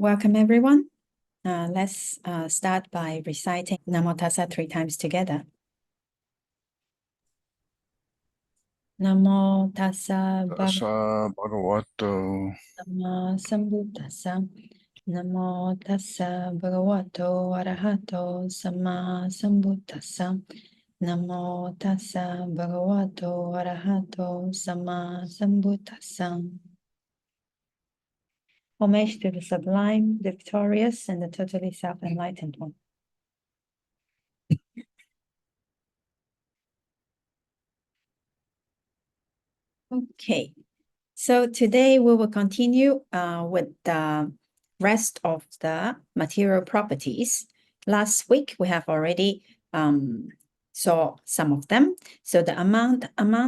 welcome everyone. Let's start by reciting Namo Tassa 3 times together. Namo Tassa Bhagavato Dhamma Sambuddhassa. Namo Tassa Bhagavato Arahato Samma Sambuddhassa. Namo Tassa Bhagavato Arahato Samma Sambuddhassa. Homage to the sublime, the victorious, and the totally self-enlightened one. Okay, so today we will continue with the rest of the material properties. Last week we have already saw some of them. So the among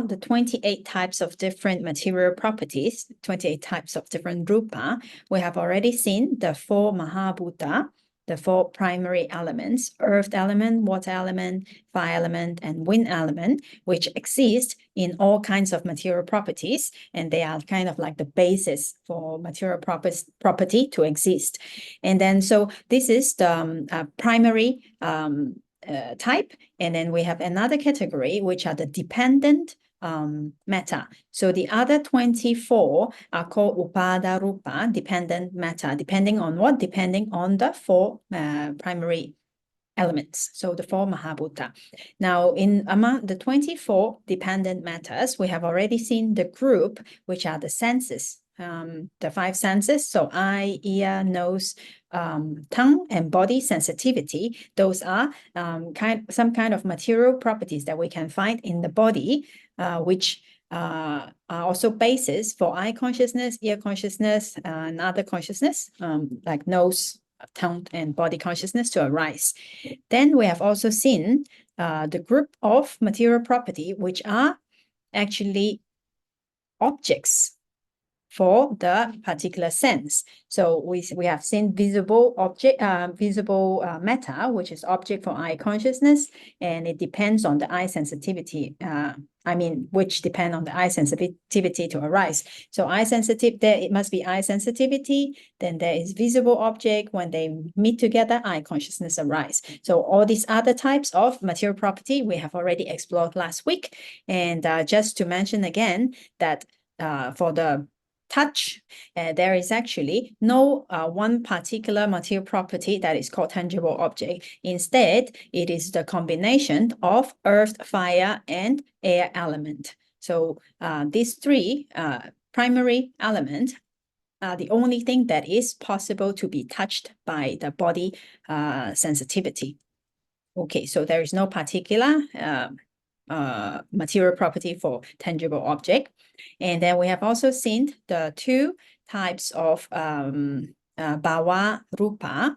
the 28 types of different material properties, 28 types of different Rūpa, we have already seen the 4 Mahabhuta, the 4 primary elements: earth element, water element, fire element, and wind element, which exist in all kinds of material properties, and they are kind of like the basis for material property to exist. And then, so this is the primary type, and then we have another category, which are the dependent matter. So the other 24 are called Upada Rūpa, dependent matter. Depending on what? Depending on the 4 primary elements, so the 4 Mahabhuta. Now, among the 24 dependent matters, we have already seen the group, which are the senses, the 5 senses. So eye, ear, nose, tongue, and body sensitivity. Those are some kind of material properties that we can find in the body, which are also basis for eye consciousness, ear consciousness, and other consciousness, like nose, tongue, and body consciousness to arise. Then we have also seen the group of material property, which are actually objects for the particular sense. So we have seen visible object, matter, which is object for eye consciousness, and it depends on the eye sensitivity. Which depend on the eye sensitivity to arise. So eye sensitive, there it must be eye sensitivity. Then there is visible object. When they meet together, eye consciousness arise. So all these other types of material property we have already explored last week. And just to mention again that for the touch, there is actually no one particular material property that is called tangible object. Instead, it is the combination of earth, fire, and air element. So these 3 primary elements are the only thing that is possible to be touched by the body sensitivity. Okay, so there is no particular material property for tangible object. And then we have also seen the 2 types of Bhava Rūpa,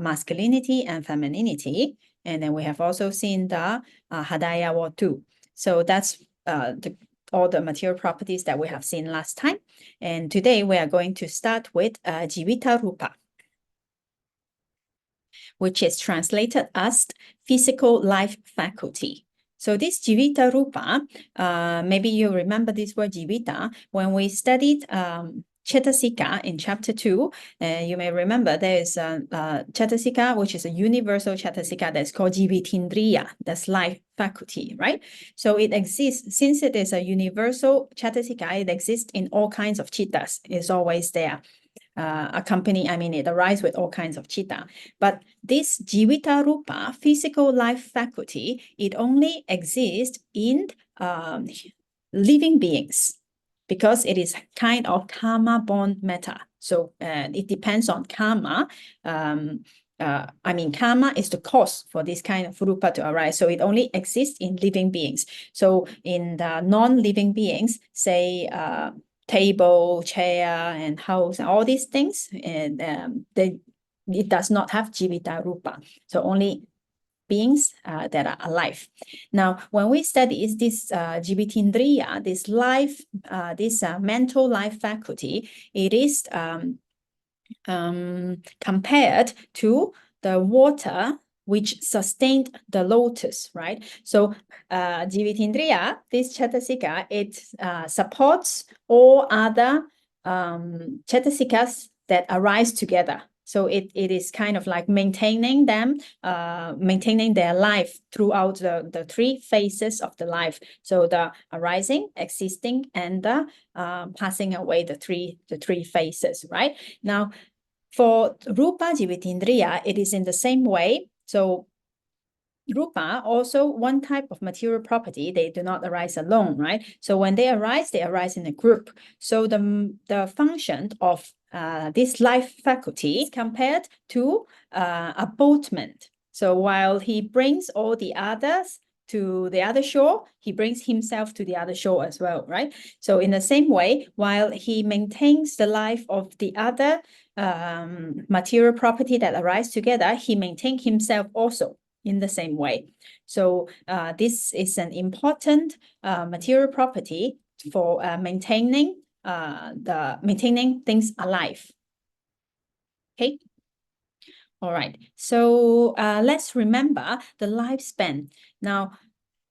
masculinity and femininity. And then we have also seen the Hadaya Watu. So that's all the material properties that we have seen last time. And today we are going to start with Jivita Rūpa, which is translated as physical life faculty. So this Jivita Rūpa, maybe you remember this word Jivita. When we studied Cetasika in chapter 2, you may remember there is a Cetasika, which is a universal Cetasika that's called Jivitindriya, that's life faculty, right? So it exists, since it is a universal Cetasika, it exists in all kinds of chittas. It's always there. It arises with all kinds of chitta. But this Jivita Rūpa, physical life faculty, it only exists in living beings, because it is kind of karma-born matter. So it depends on karma. Karma is the cause for this kind of Rūpa to arise. So it only exists in living beings. So in the non-living beings, say table, chair, and house, and all these things, and it does not have Jivita Rūpa. So only beings that are alive. Now, when we study this Jivitindriya, this life, this mental life faculty, it is compared to the water which sustained the lotus, right? So Jivitindriya, this Cetasika, it supports all other Cetasikas that arise together. So it is kind of like maintaining them, maintaining their life throughout the three phases of the life. So the arising, existing, and the passing away, the three phases, right? Now, for Rūpa Jivitindriya, it is in the same way. So Rūpa, also one type of material property, they do not arise alone, right? So when they arise in a group. So the function of this life faculty is compared to a boatman. So while he brings all the others to the other shore, he brings himself to the other shore as well, right? So in the same way, while he maintains the life of the other material property that arise together, he maintains himself also in the same way. So this is an important material property for maintaining things alive. Okay. All right. So let's remember the lifespan. Now,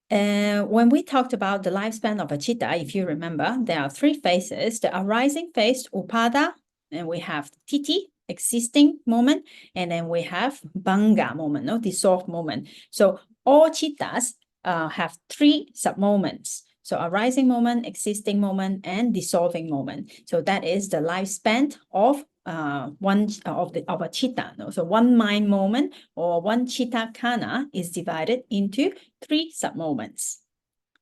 when we talked about the lifespan of a chitta, if you remember, there are three phases: the arising phase, upada, and we have titi, existing moment, and then we have bhanga moment, no, dissolved moment. So all chittas have three sub-moments. So arising moment, existing moment, and dissolving moment. So that is the lifespan of one of a chitta. No? So one mind moment or one chitta khana is divided into three sub-moments.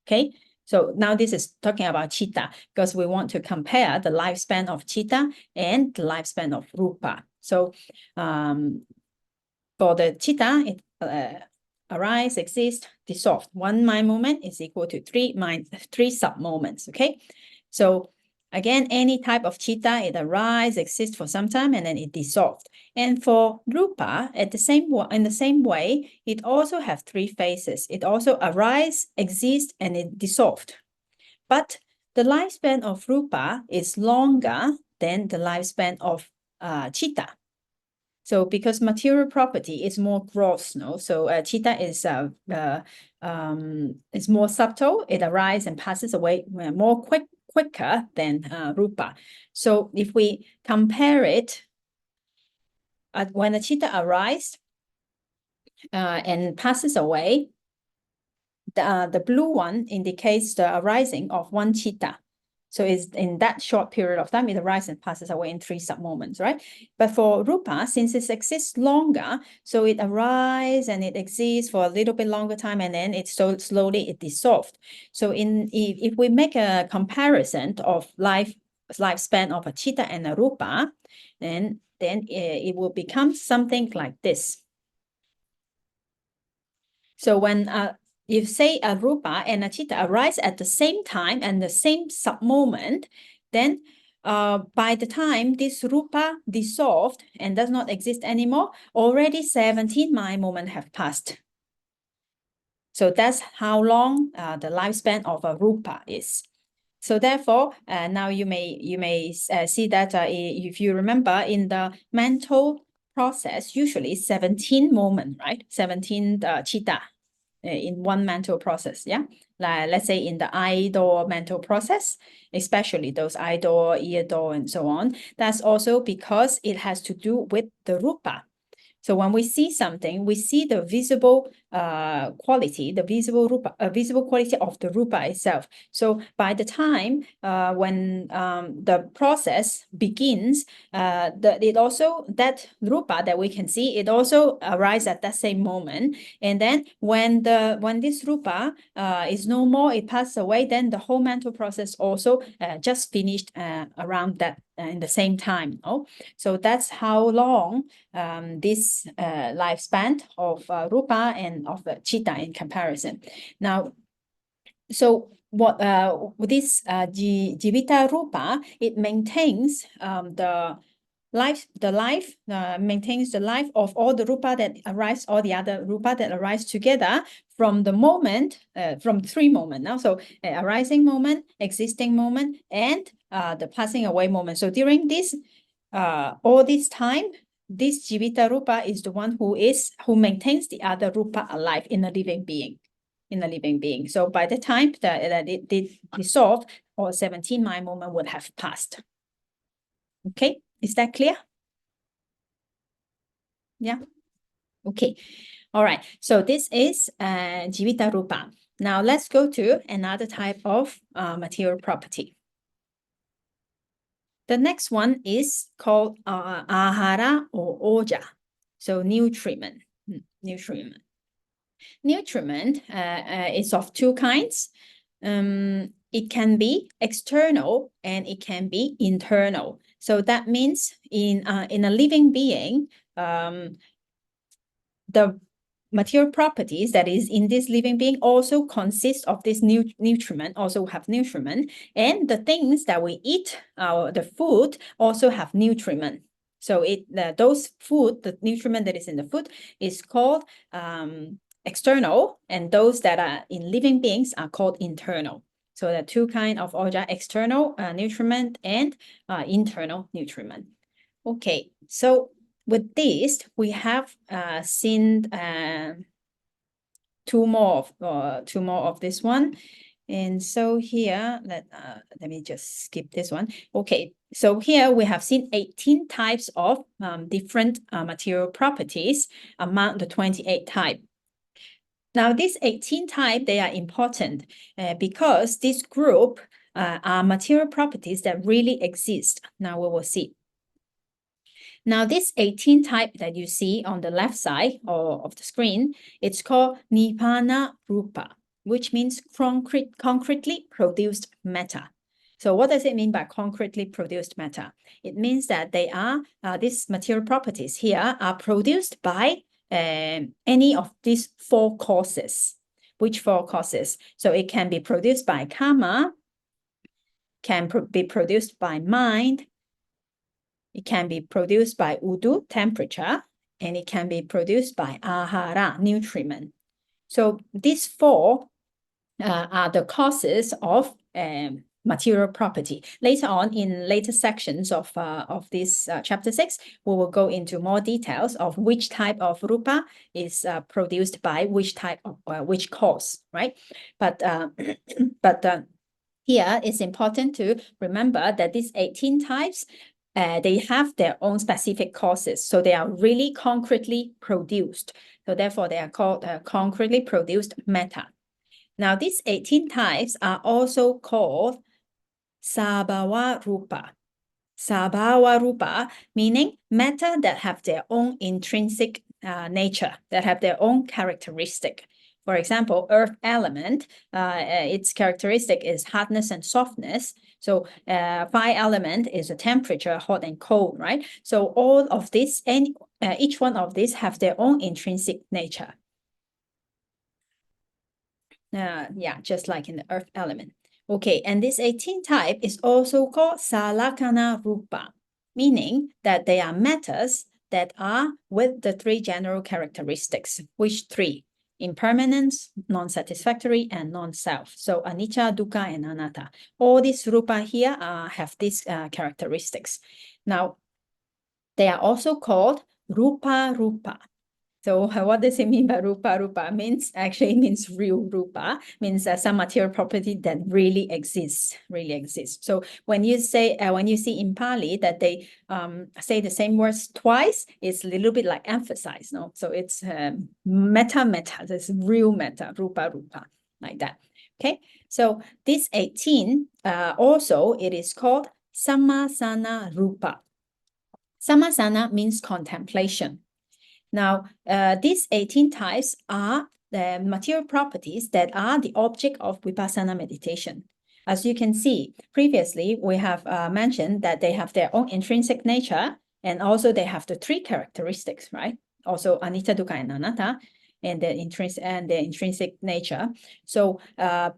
Okay. So now this is talking about chitta because we want to compare the lifespan of chitta and the lifespan of Rūpa. So for the chitta, it arise, exist, dissolve. One mind moment is equal to three sub-moments. Okay. So again, any type of chitta, it arises, exists for some time, and then it dissolved. And for Rūpa, in the same way, it also has three phases. It also arises, exists, and it dissolved. But the lifespan of Rūpa is longer than the lifespan of chitta. So because material property is more gross, no? So chitta is more subtle. It arises and passes away more quicker than Rūpa. So if we compare it, when a chitta arises and passes away, the blue one indicates the arising of one chitta. So it's in that short period of time, it arises and passes away in three sub-moments, right? But for Rūpa, since it exists longer, so it arises and it exists for a little bit longer time, and then it slowly dissolved. So if we make a comparison of lifespan of a chitta and a Rūpa, then it will become something like this. So when if say a Rūpa and a chitta arise at the same time and the same sub-moment, then by the time this Rūpa dissolved and does not exist anymore, already 17 mind moments have passed. So that's how long the lifespan of a Rūpa is. So therefore, now you may see that if you remember in the mental process, usually 17 moments, right? 17 chitta. In one mental process, yeah? Like, let's say in the eye door mental process, especially those eye door, ear door, and so on, that's also because it has to do with the Rūpa. So when we see something, we see the visible quality, the visible quality of the Rūpa itself. So by the time when the process begins, that Rūpa that we can see, it also arises at that same moment. And then when this Rūpa is no more, it passes away, then the whole mental process also just finished around that in the same time. Oh, so that's how long this lifespan of Rūpa and of the chitta in comparison. Now, so what this Jivita Rūpa, it maintains maintains the life of all the Rūpa that arise, all the other Rūpa that arise together from the moment, from three moments now. So arising moment, existing moment, and the passing away moment. So during this, all this time, this Jivita Rūpa is the one who maintains the other Rūpa alive in a living being. So by the time that it did dissolve, all 17 mind moment would have passed. Okay, is that clear? Yeah. Okay. All right. So this is Jivita Rupa. Now let's go to another type of material property. The next one is called ahara or oja. So nutriment. Nutriment. Nutriment is of two kinds. It can be external and it can be internal. So that means in a living being, the material properties that is in this living being also consist of this nutriment, also have nutriment, and the things that we eat, the food, also have nutriment. So those food, the nutriment that is in the food is called external, and those that are in living beings are called internal. So there are two kinds of oja: external nutriment and internal nutriment. Okay, so with this, we have seen two more of this one. And so here, let me just skip this one. Okay, so here we have seen 18 types of different material properties among the 28 types. Now, these 18 types, they are important because this group are material properties that really exist. Now we will see. Now, this 18 type that you see on the left side of the screen, it's called Nibbana Rūpa, which means concretely produced matter. So what does it mean by concretely produced matter? It means that they are, these material properties here are produced by any of these four causes. Which four causes? So it can be produced by karma, can be produced by mind, it can be produced by udu, temperature, and it can be produced by ahara, nutriment. So these four are the causes of material property. Later on, in later sections of this chapter 6, we will go into more details of which type of rupa is produced by which type of which cause, right? But here it's important to remember that these 18 types, they have their own specific causes. So they are really concretely produced. So therefore, they are called concretely produced matter. Now, these 18 types are also called sabhava rupa. Sabhava rupa, meaning matter that have their own intrinsic nature, that have their own characteristic. For example, earth element, its characteristic is hardness and softness. So fire element is a temperature, hot and cold, right? So all of this, and each one of these have their own intrinsic nature. Yeah, just like in the earth element. Okay, and this 18 type is also called salakana rupa, meaning that they are matters that are with the three general characteristics. Which three? Impermanence, non-satisfactory, and non-self. So anicca, dukkha, and anatta. All these rupa here have these characteristics. Now, they are also called rupa rupa. So what does it mean by rupa? Rupa means real rupa, means some material property that really exists. So when you say, when you see in Pali that they say the same words twice, it's a little bit like emphasize, no? So it's meta, this real meta, rupa, like that. Okay, so this 18, also it is called samasana rupa. Samasana means contemplation. Now, these 18 types are the material properties that are the object of vipassana meditation. As you can see, previously, we have mentioned that they have their own intrinsic nature, and also they have the three characteristics, right? Also, anicca, dukkha, and anatta, and their intrinsic nature. So,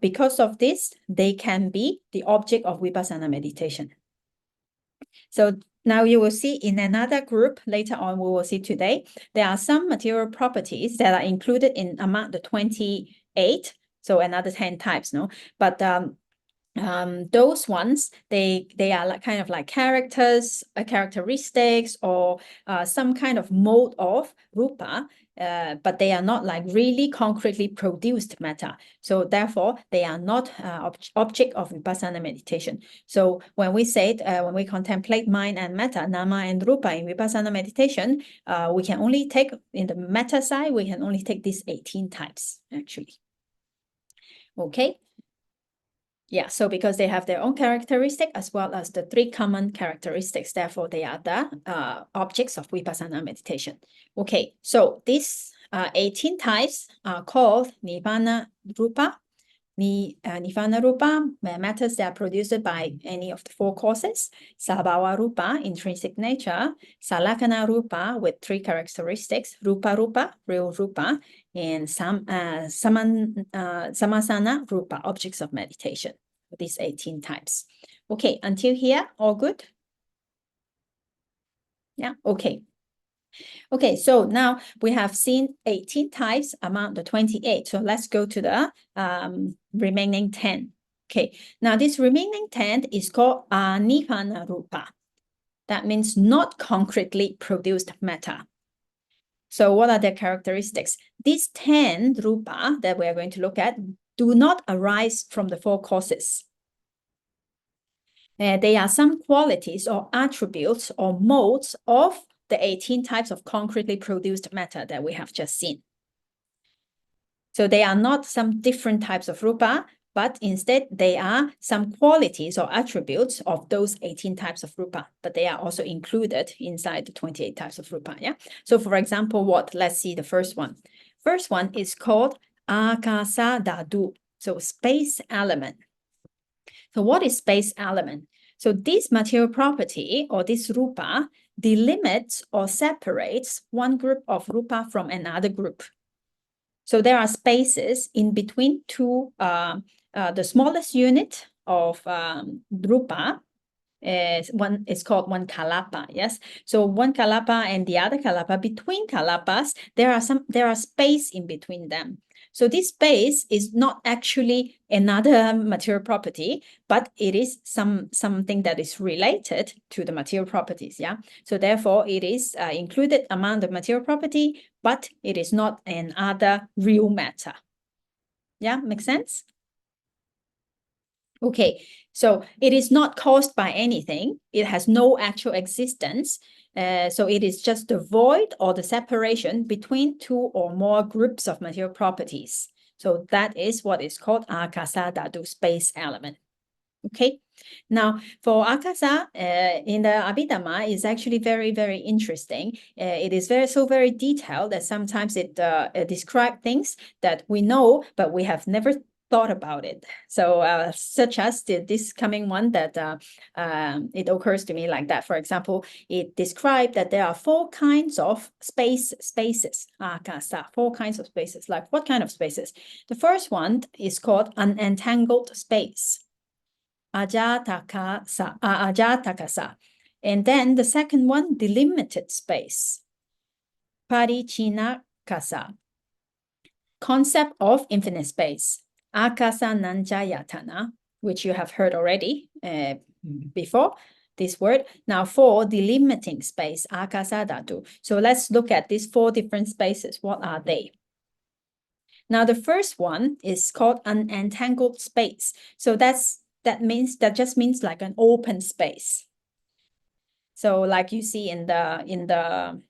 because of this, they can be the object of vipassana meditation. So now you will see in another group later on, we will see today, there are some material properties that are included in among the 28. So another 10 types, no? But those ones, they are like kind of like characters, characteristics, or some kind of mode of Rūpa, but they are not like really concretely produced matter. So therefore, they are not object of Vipassana meditation. So when we say, when we contemplate mind and matter, Nama and Rūpa in Vipassana meditation, we can only take, in the matter side, we can only take these 18 types, actually. Okay. Yeah, so because they have their own characteristic as well as the 3 common characteristics, therefore they are the objects of Vipassana meditation. Okay, so these 18 types are called Nibbana Rūpa, Nirvana Rūpa, matters that are produced by any of the 4 causes, Sabhava Rūpa, intrinsic nature, Salakkhana Rūpa with 3 characteristics, Rūpa Rūpa, real Rūpa, and Samasana Rūpa, objects of meditation, these 18 types. Okay, until here, all good? Yeah, okay. Okay, so now we have seen 18 types among the 28. So let's go to the remaining 10. Okay, now this remaining 10 is called Nibbana Rūpa. That means not concretely produced matter. So what are their characteristics? These 10 Rūpa that we are going to look at do not arise from the 4 causes. They are some qualities or attributes or modes of the 18 types of concretely produced matter that we have just seen. So they are not some different types of Rūpa, but instead they are some qualities or attributes of those 18 types of Rūpa, but they are also included inside the 28 types of Rūpa. Yeah. So for example, let's see the first one. First one is called Akasa Dhatu, so space element. So what is space element? So this material property or this Rūpa delimits or separates one group of Rūpa from another group. So there are spaces in between two, the smallest unit of Rūpa, one is called one kalapa, yes. So one kalapa and the other kalapa, between kalapas, there are space in between them. So this space is not actually another material property, but it is something that is related to the material properties, yeah. So therefore, it is included among the material property, but it is not another real matter. Yeah, make sense? Okay, so it is not caused by anything. It has no actual existence. So it is just the void or the separation between 2 or more groups of material properties. So that is what is called Akasa Dhatu, space element. Okay, now for Akasa in the Abhidhamma is actually very, very interesting. It is very detailed that sometimes it describes things that we know, but we have never thought about it. So such as this coming one that it occurs to me like that. For example, it described that there are 4 kinds of spaces, Akasa, 4 kinds of spaces. Like what kind of spaces? The first one is called unentangled space. Ajatakasa. And then the second one, delimited space. Parichinakasa. Concept of infinite space. Akasa nanjayatana, which you have heard already before this word. Now for delimiting space, Akasa Dhatu. So let's look at these 4 different spaces. What are they? Now the first one is called unentangled space. So that just means like an open space. So like you see in the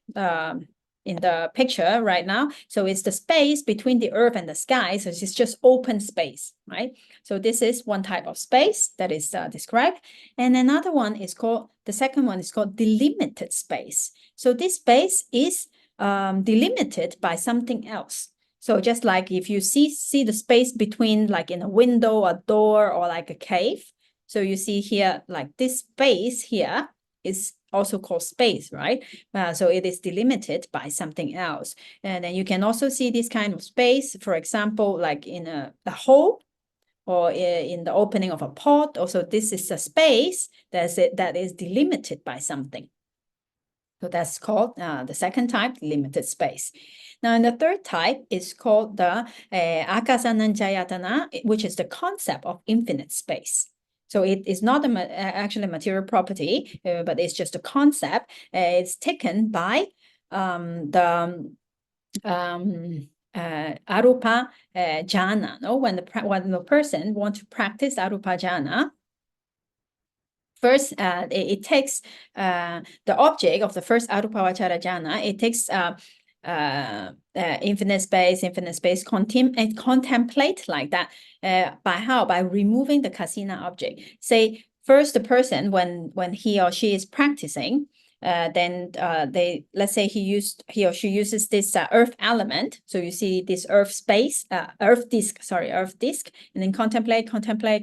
picture right now, so it's the space between the earth and the sky. So it's just open space, right? So this is one type of space that is described. And another one is called, the second one is called delimited space. So this space is delimited by something else. So just like if you see the space between like in a window, a door, or like a cave. So you see here, like this space here is also called space, right? So it is delimited by something else. And then you can also see this kind of space, for example, like in a hole or in the opening of a pot. Also, this is a space that is delimited by something. So that's called the second type, limited space. Now, in the third type is called the Akasananjayatana, which is the concept of infinite space. So it is not actually a material property, but it's just a concept. It's taken by the arupa jhana. No, when the person wants to practice arupa jhana, first, it takes the object of the first arupavachara jhana. It takes infinite space, contemplate like that. By how? By removing the kasina object. Say first, the person when he or she is practicing, then let's say he or she uses this earth element. So you see this earth disk, and then contemplate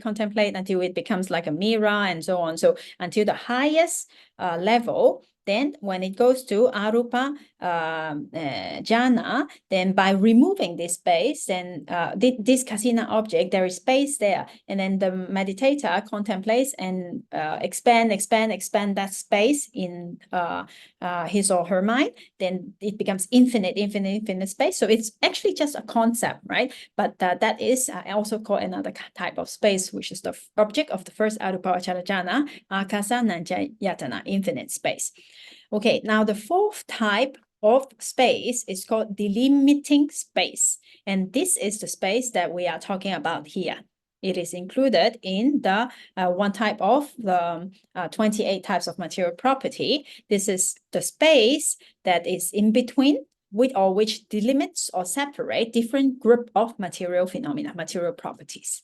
until it becomes like a mirror and so on. So until the highest level. Then when it goes to arupa jhana, then by removing this space, then this kasina object, there is space there. And then the meditator contemplates and expand that space in his or her mind. Then it becomes infinite space. So it's actually just a concept, right? But that is also called another type of space, which is the object of the first arupavachara jhana, akasa nanjayatana, infinite space. Okay, now the fourth type of space is called delimiting space. And this is the space that we are talking about here. It is included in the one type of the 28 types of material property. This is the space that is in between which delimits or separate different group of material phenomena, material properties.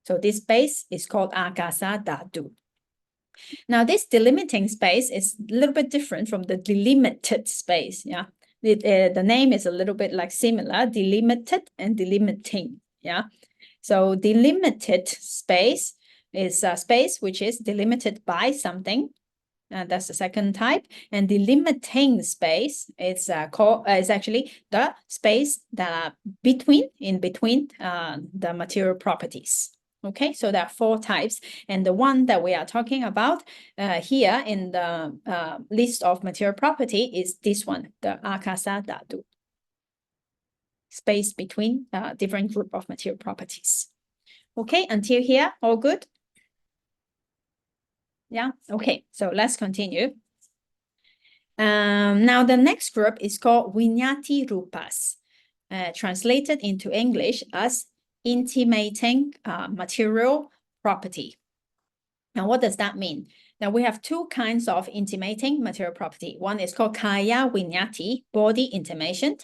So this space is called akasa dhatu. Now, this delimiting space is a little bit different from the delimited space. Yeah, the name is a little bit like similar, delimited and delimiting. Yeah, so delimited space is a space which is delimited by something. That's the second type. And delimiting space is actually the space that in between the material properties. Okay, so there are four types, and the one that we are talking about here in the list of material property is this one, the akasa dhatu, space between different group of material properties. Okay, until here, all good? Yeah, okay, so let's continue. Now the next group is called viññāti rūpas, translated into English as intimating material property. Now, what does that mean? Now, we have two kinds of intimating material property. One is called kaya viññāti, body intimation,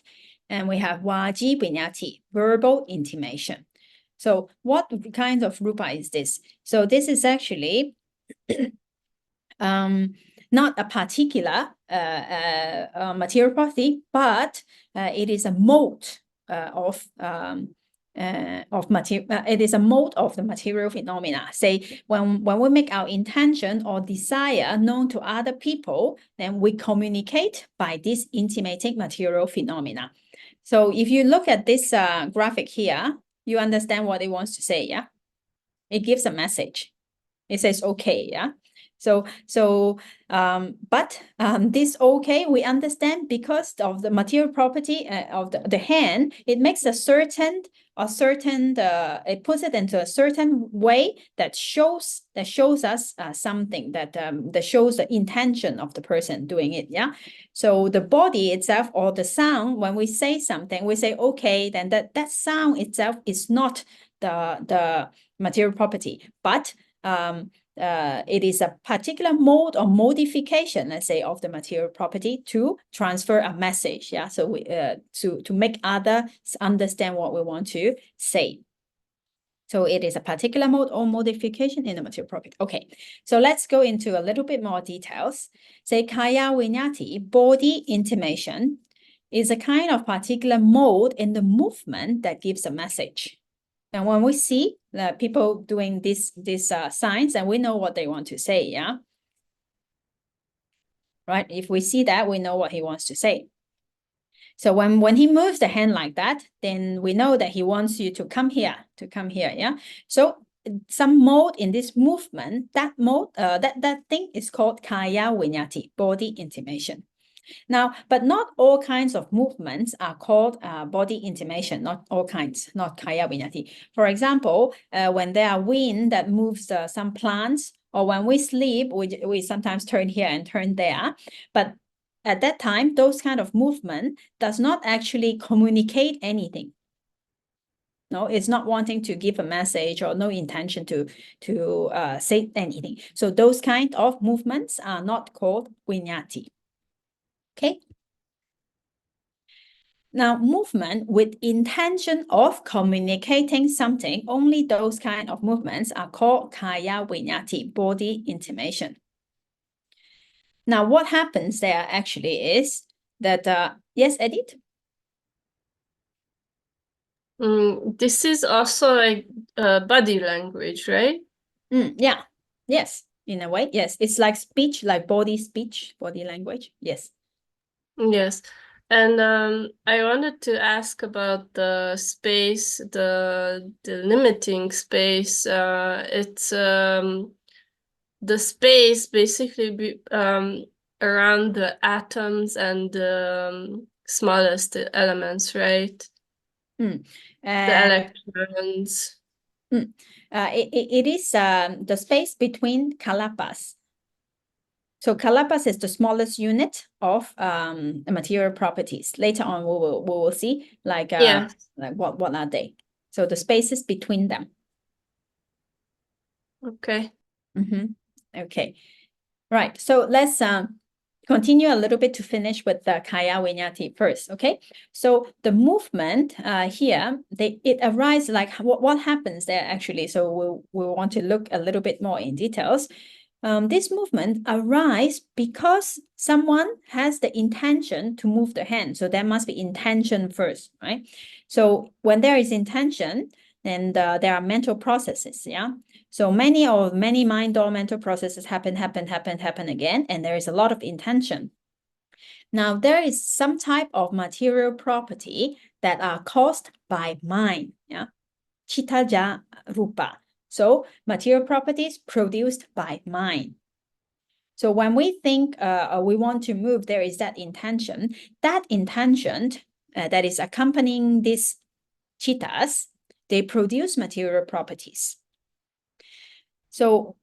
and we have vaci viññāti, verbal intimation. So what kind of rupa is this? So this is actually not a particular material property, but it is a mode of material. It is a mode of the material phenomena. Say when we make our intention or desire known to other people, then we communicate by this intimating material phenomena. So if you look at this graphic here, you understand what it wants to say. Yeah, it gives a message. It says okay. Yeah. But this okay, we understand because of the material property of the hand, it makes it puts it into a certain way that shows us something that shows the intention of the person doing it. Yeah. So the body itself or the sound, when we say something, we say okay, then that sound itself is not the material property, but it is a particular mode or modification, let's say, of the material property to transfer a message. Yeah, so we to make others understand what we want to say. So it is a particular mode or modification in the material property. Okay, so let's go into a little bit more details. Say kaya viññāti, body intimation, is a kind of particular mode in the movement that gives a message. And when we see people doing this signs, and we know what they want to say, yeah? Right? If we see that, we know what he wants to say. So when he moves the hand like that, then we know that he wants you to come here, yeah? So some mode in this movement, that mode, that thing is called kaya viññāti, body intimation. Now, but not all kinds of movements are called body intimation, not all kinds, not kaya vinyati. For example, when there are wind that moves some plants, or when we sleep, we sometimes turn here and turn there. But at that time, those kind of movement does not actually communicate anything. No, it's not wanting to give a message or no intention to say anything. So those kind of movements are not called vinyati. Okay. Now, movement with intention of communicating something, only those kind of movements are called kaya vinyati, body intimation. Now, what happens there actually is that, yes, Edith? This is also like body language, right? Yeah, yes, in a way, yes. It's like speech, like body speech, body language, yes. Yes. And I wanted to ask about the space, the limiting space. It's the space basically around the atoms and the smallest elements, right? The electrons. It is the space between kalapas. So kalapas is the smallest unit of material properties. Later on, we will see like what are they. So the spaces between them. Okay. Okay. Right. So let's continue a little bit to finish with the kaya vinyati first. Okay. So the movement here, it arises like what happens there actually. So we want to look a little bit more in details. This movement arises because someone has the intention to move the hand. So there must be intention first, right? So when there is intention, then there are mental processes, yeah? So many mind or mental processes happen again, and there is a lot of intention. Now, there is some type of material property that are caused by mind, yeah? Citta ja Rūpa. So material properties produced by mind. So when we think we want to move, there is that intention. That intention that is accompanying these cittas, they produce material properties. So,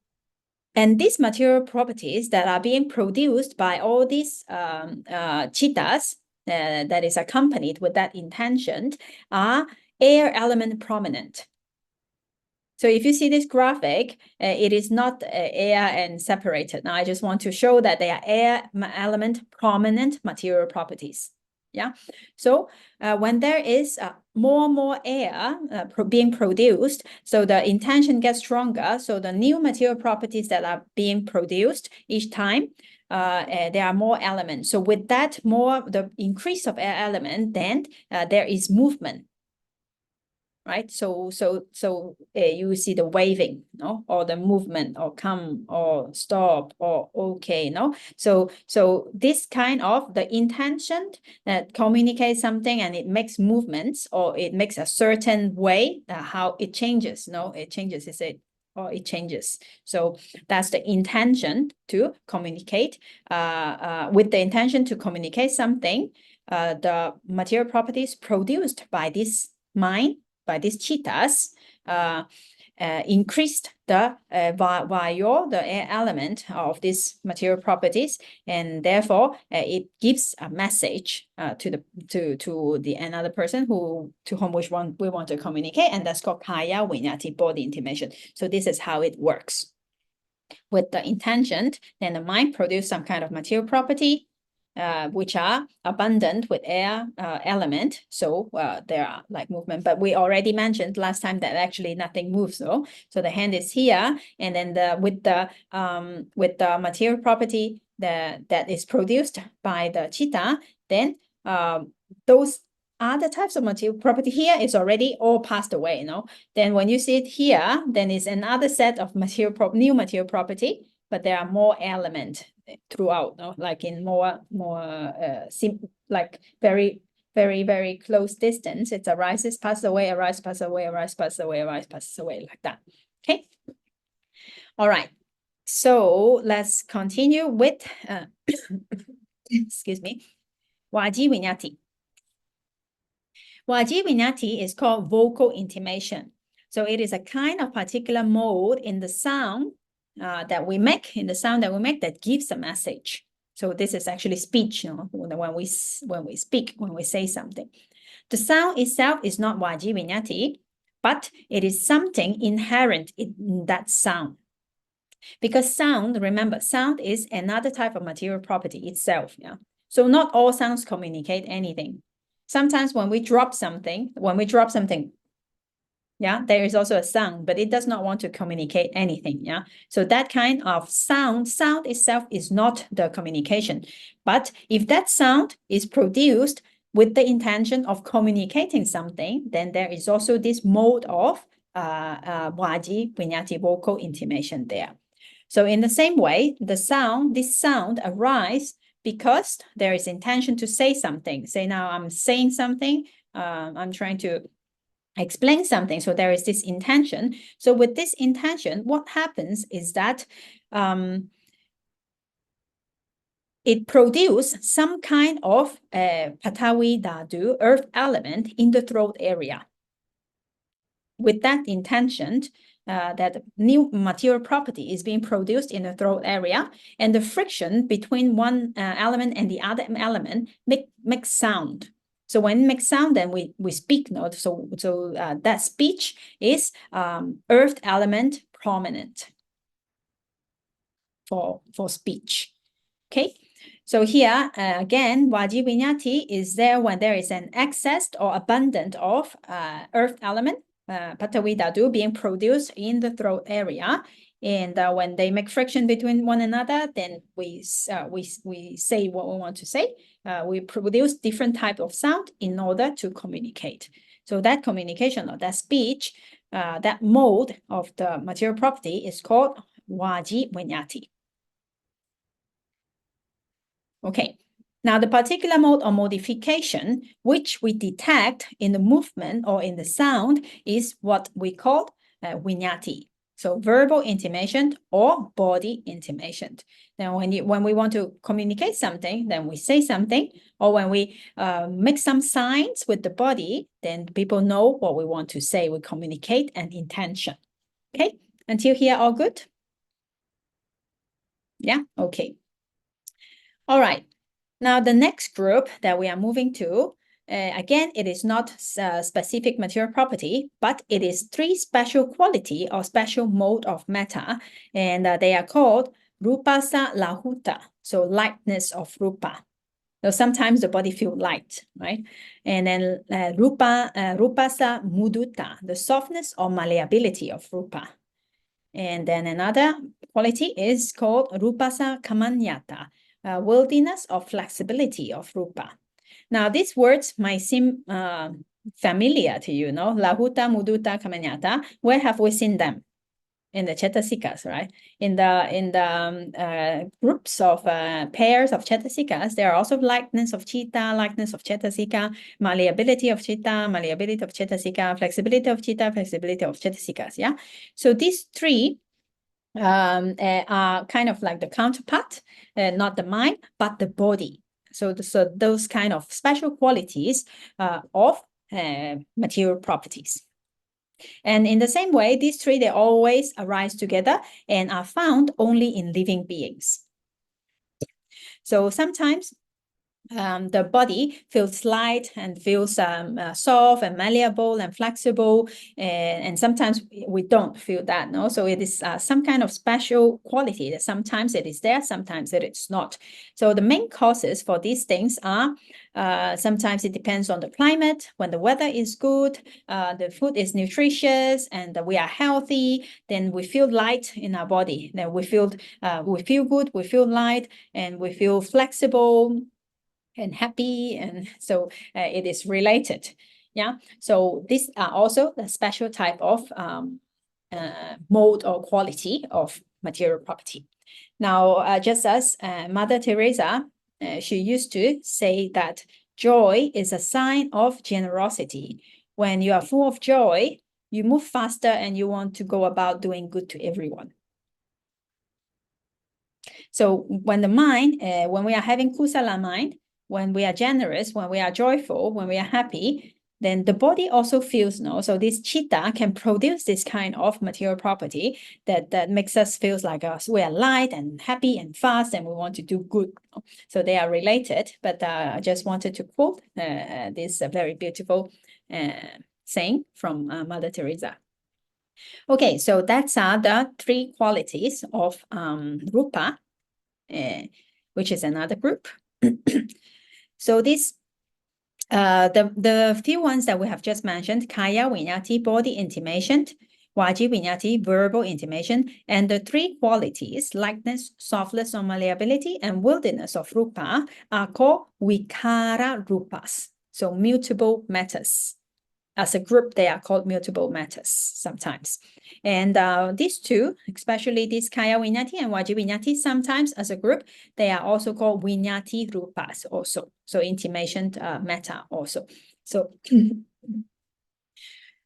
and these material properties that are being produced by all these cittas that is accompanied with that intention are air element prominent. So if you see this graphic, it is not air and separated. Now I just want to show that they are air element prominent material properties. Yeah. So when there is more and more air being produced, so the intention gets stronger. So the new material properties that are being produced each time, there are more elements. So with that the increase of air element, then there is movement. Right, so you see the waving, no, or the movement, or come, or stop, or okay, no. So this kind of the intention that communicates something and it makes movements, or it makes a certain way how it changes. No, it changes. Is it? Or it changes. So that's the intention to communicate. With the intention to communicate something, the material properties produced by this mind, by these cittas, increased the vayu, the air element of these material properties, and therefore it gives a message to the another person to whom we want to communicate, and that's called kaya vinyati, body intimation. So this is how it works. With the intention, then the mind produces some kind of material property, which are abundant with air element. So there are like movement, but we already mentioned last time that actually nothing moves. So the hand is here, and then with the material property that is produced by the citta, then those other types of material property here is already all passed away, you know. Then when you see it here, then it's another set of new material property, but there are more elements throughout, no? Like in more like very, very, very close distance. It arises, passes away, arises, passes away, arises, passes away, arises, passes away, like that. Okay. All right. So let's continue with excuse me, Waji Vinyati. Waji Vinyati is called vocal intimation. So it is a kind of particular mode in the sound that we make, that gives a message. So this is actually speech, when we speak, when we say something. The sound itself is not Waji Vinyati, but it is something inherent in that sound. Because sound, remember, sound is another type of material property itself. Yeah. So not all sounds communicate anything. Sometimes when we drop something, yeah, there is also a sound, but it does not want to communicate anything. Yeah. So that kind of sound itself is not the communication. But if that sound is produced with the intention of communicating something, then there is also this mode of Waji Vinyati vocal intimation there. So in the same way, this sound arises because there is intention to say something. Say now I'm saying something, I'm trying to explain something. So there is this intention. So with this intention, what happens is that it produces some kind of Patawi Dadu, earth element in the throat area. With that intention, that new material property is being produced in the throat area, and the friction between one element and the other element makes sound. So when it makes sound, then we speak. So that speech is earth element prominent for speech. Okay. So here again, Waji Vinyati is there when there is an excess or abundance of earth element, Patawi Dadu, being produced in the throat area. And when they make friction between one another, then we say what we want to say. We produce different type of sound in order to communicate. So that communication or that speech, that mode of the material property is called Waji Vinyati. Okay. Now, the particular mode or modification which we detect in the movement or in the sound is what we call vinyati. So verbal intimation or body intimation. Now, when we want to communicate something, then we say something, or when we make some signs with the body, then people know what we want to say. We communicate an intention. Okay, until here, all good? Yeah, okay. All right. Now, the next group that we are moving to, again, it is not a specific material property, but it is three special quality or special mode of matter, and they are called Rūpasa Lahuta, so lightness of Rūpa. So sometimes the body feels light, right? And then Rūpasa Mudutta, the softness or malleability of Rūpa. And then another quality is called Rūpasa Kamanyata, worthiness or flexibility of Rūpa. Now, these words might seem familiar to you, no? Lahuta, Mudutta, Kamanyata. Where have we seen them? In the Cetasikas, right? In the groups of pairs of Cetasikas, there are also lightness of Chitta, lightness of Cetasika, malleability of Chitta, malleability of Cetasika, flexibility of Chitta, flexibility of Cetasikas, yeah? So these three are kind of like the counterpart, not the mind, but the body. So those kind of special qualities of material properties. And in the same way, these three, they always arise together and are found only in living beings. So sometimes the body feels light and feels soft and malleable and flexible, and sometimes we don't feel that, no? So it is some kind of special quality that sometimes it is there, sometimes it is not. So the main causes for these things are sometimes it depends on the climate. When the weather is good, the food is nutritious, and we are healthy, then we feel light in our body. Then we feel good, we feel light, and we feel flexible and happy, and so it is related. Yeah, so these are also the special type of mode or quality of material property. Now, just as Mother Teresa, she used to say that joy is a sign of generosity. When you are full of joy, you move faster and you want to go about doing good to everyone. So when the mind, when we are having kusala mind, when we are generous, when we are joyful, when we are happy, then the body also feels, no? So this chitta can produce this kind of material property that makes us feel like we are light and happy and fast and we want to do good. So they are related, but I just wanted to quote this very beautiful saying from Mother Teresa. Okay, so that's the 3 qualities of Rūpa, which is another group. So this, the few ones that we have just mentioned, Kaya Viññati, body intimation, Vaci Viññati, verbal intimation, and the 3 qualities, lightness, softness or malleability, and wilderness of Rūpa are called Vikara Rūpas, so mutable matters. As a group, they are called mutable matters sometimes. And these 2, especially this Kaya Viññati and Vaci Viññati, sometimes as a group, they are also called Viññati Rūpas also. So intimation matter also. So,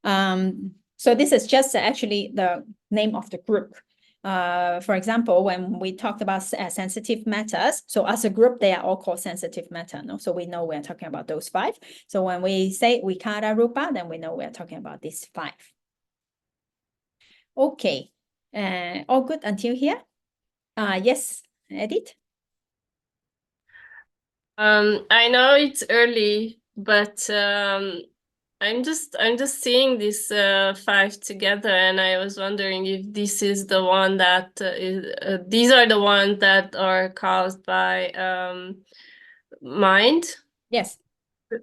so this is just actually the name of the group. For example, when we talked about sensitive matters, so as a group, they are all called sensitive matter. No? So we know we're talking about those 5. So when we say Vikara Rūpa, then we know we're talking about these 5. Okay, all good until here? Yes, Edith? I know it's early, but I'm just seeing these 5 together, and I was wondering if this is the one that these are the ones that are caused by mind. Yes,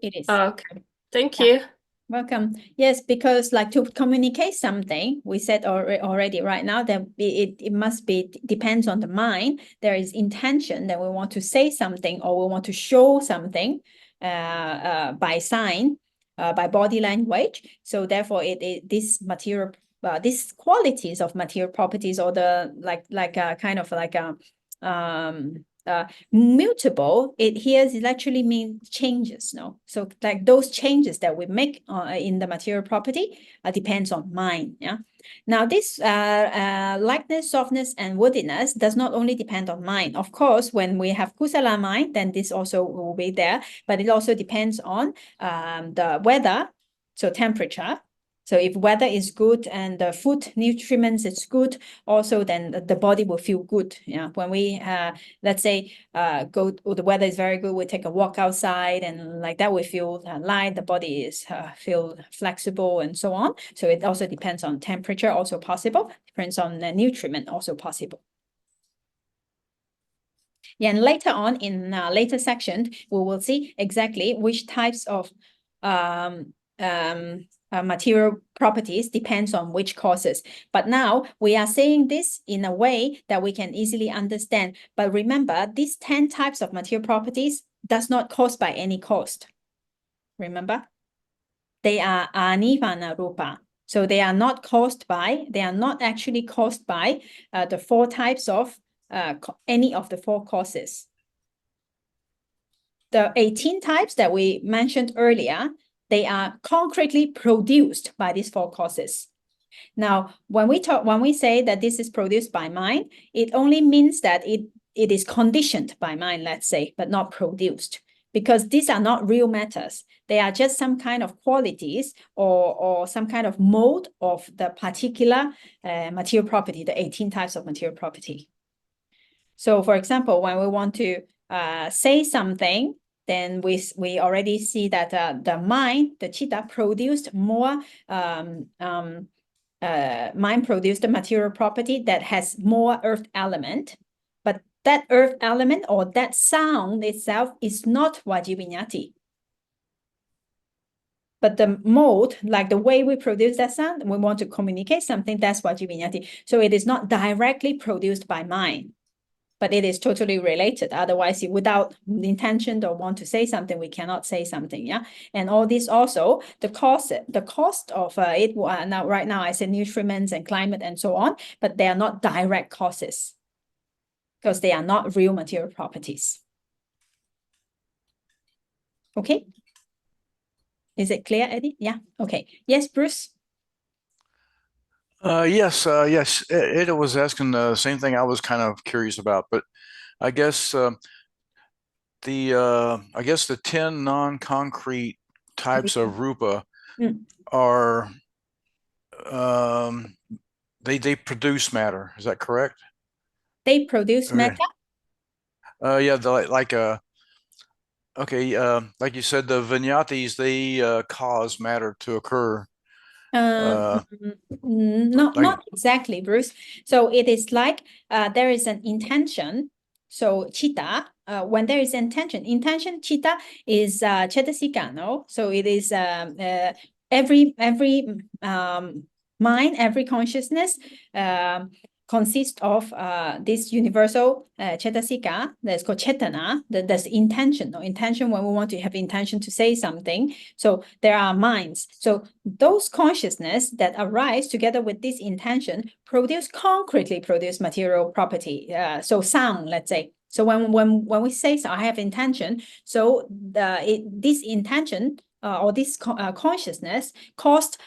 it is. Okay, thank you. Welcome. Yes, because like to communicate something, we said already right now that it must be depends on the mind. There is intention that we want to say something or we want to show something by sign, by body language. So therefore, this material, these qualities of material properties or the kind of like mutable, it here is actually means changes, no? So like those changes that we make in the material property depends on mind, yeah? Now this lightness, softness, and woodiness does not only depend on mind. Of course, when we have kusala mind, then this also will be there, but it also depends on the weather, so temperature. So if weather is good and the food nutrients is good, also then the body will feel good. Yeah, when we let's say the weather is very good, we take a walk outside and like that we feel light, the body is feel flexible and so on. So it also depends on temperature, also possible. Depends on the nutrient, also possible. Yeah, and later on in later section, we will see exactly which types of material properties depends on which causes. But now we are saying this in a way that we can easily understand. But remember, these 10 types of material properties does not cause by any cost. Remember? They are anivana rupa. So they are not caused by, they are not actually caused by the 4 types of any of the 4 causes. The 18 types that we mentioned earlier, they are concretely produced by these 4 causes. Now, when we say that this is produced by mind, it only means that it is conditioned by mind, let's say, but not produced, because these are not real matters. They are just some kind of qualities or some kind of mode of the particular material property, the 18 types of material property. So, for example, when we want to say something, then we already see that the mind, the chitta, produced more mind produced a material property that has more earth element, but that earth element or that sound itself is not Vaci Viññati. But the mode, like the way we produce that sound, we want to communicate something, that's Vaci Viññati. So it is not directly produced by mind, but it is totally related. Otherwise, without intention or want to say something, we cannot say something, yeah? And all this also, the cost of it, now right now I say nutriments and climate and so on, but they are not direct causes because they are not real material properties. Okay? Is it clear, Eddie? Yeah, okay. Yes, Bruce? Yes. It was asking the same thing I was kind of curious about, but I guess I guess the 10 non-concrete types of Rūpa Mm. are um, they produce matter. Is that correct? They produce Okay. matter. Yeah, okay, like you said, the vignatis they cause matter to occur. Uh, like Not exactly, Bruce. So it is like there is an intention. So chitta, when there is intention chitta is cetasika, no? So it is every mind, every consciousness consists of this universal cetasika that's called chetana. That's intention. No? Intention when we want to have intention to say something. So there are minds. So those consciousness that arise together with this intention concretely produce material property. So sound, let's say. So when we say, so I have intention, so this intention or this consciousness caused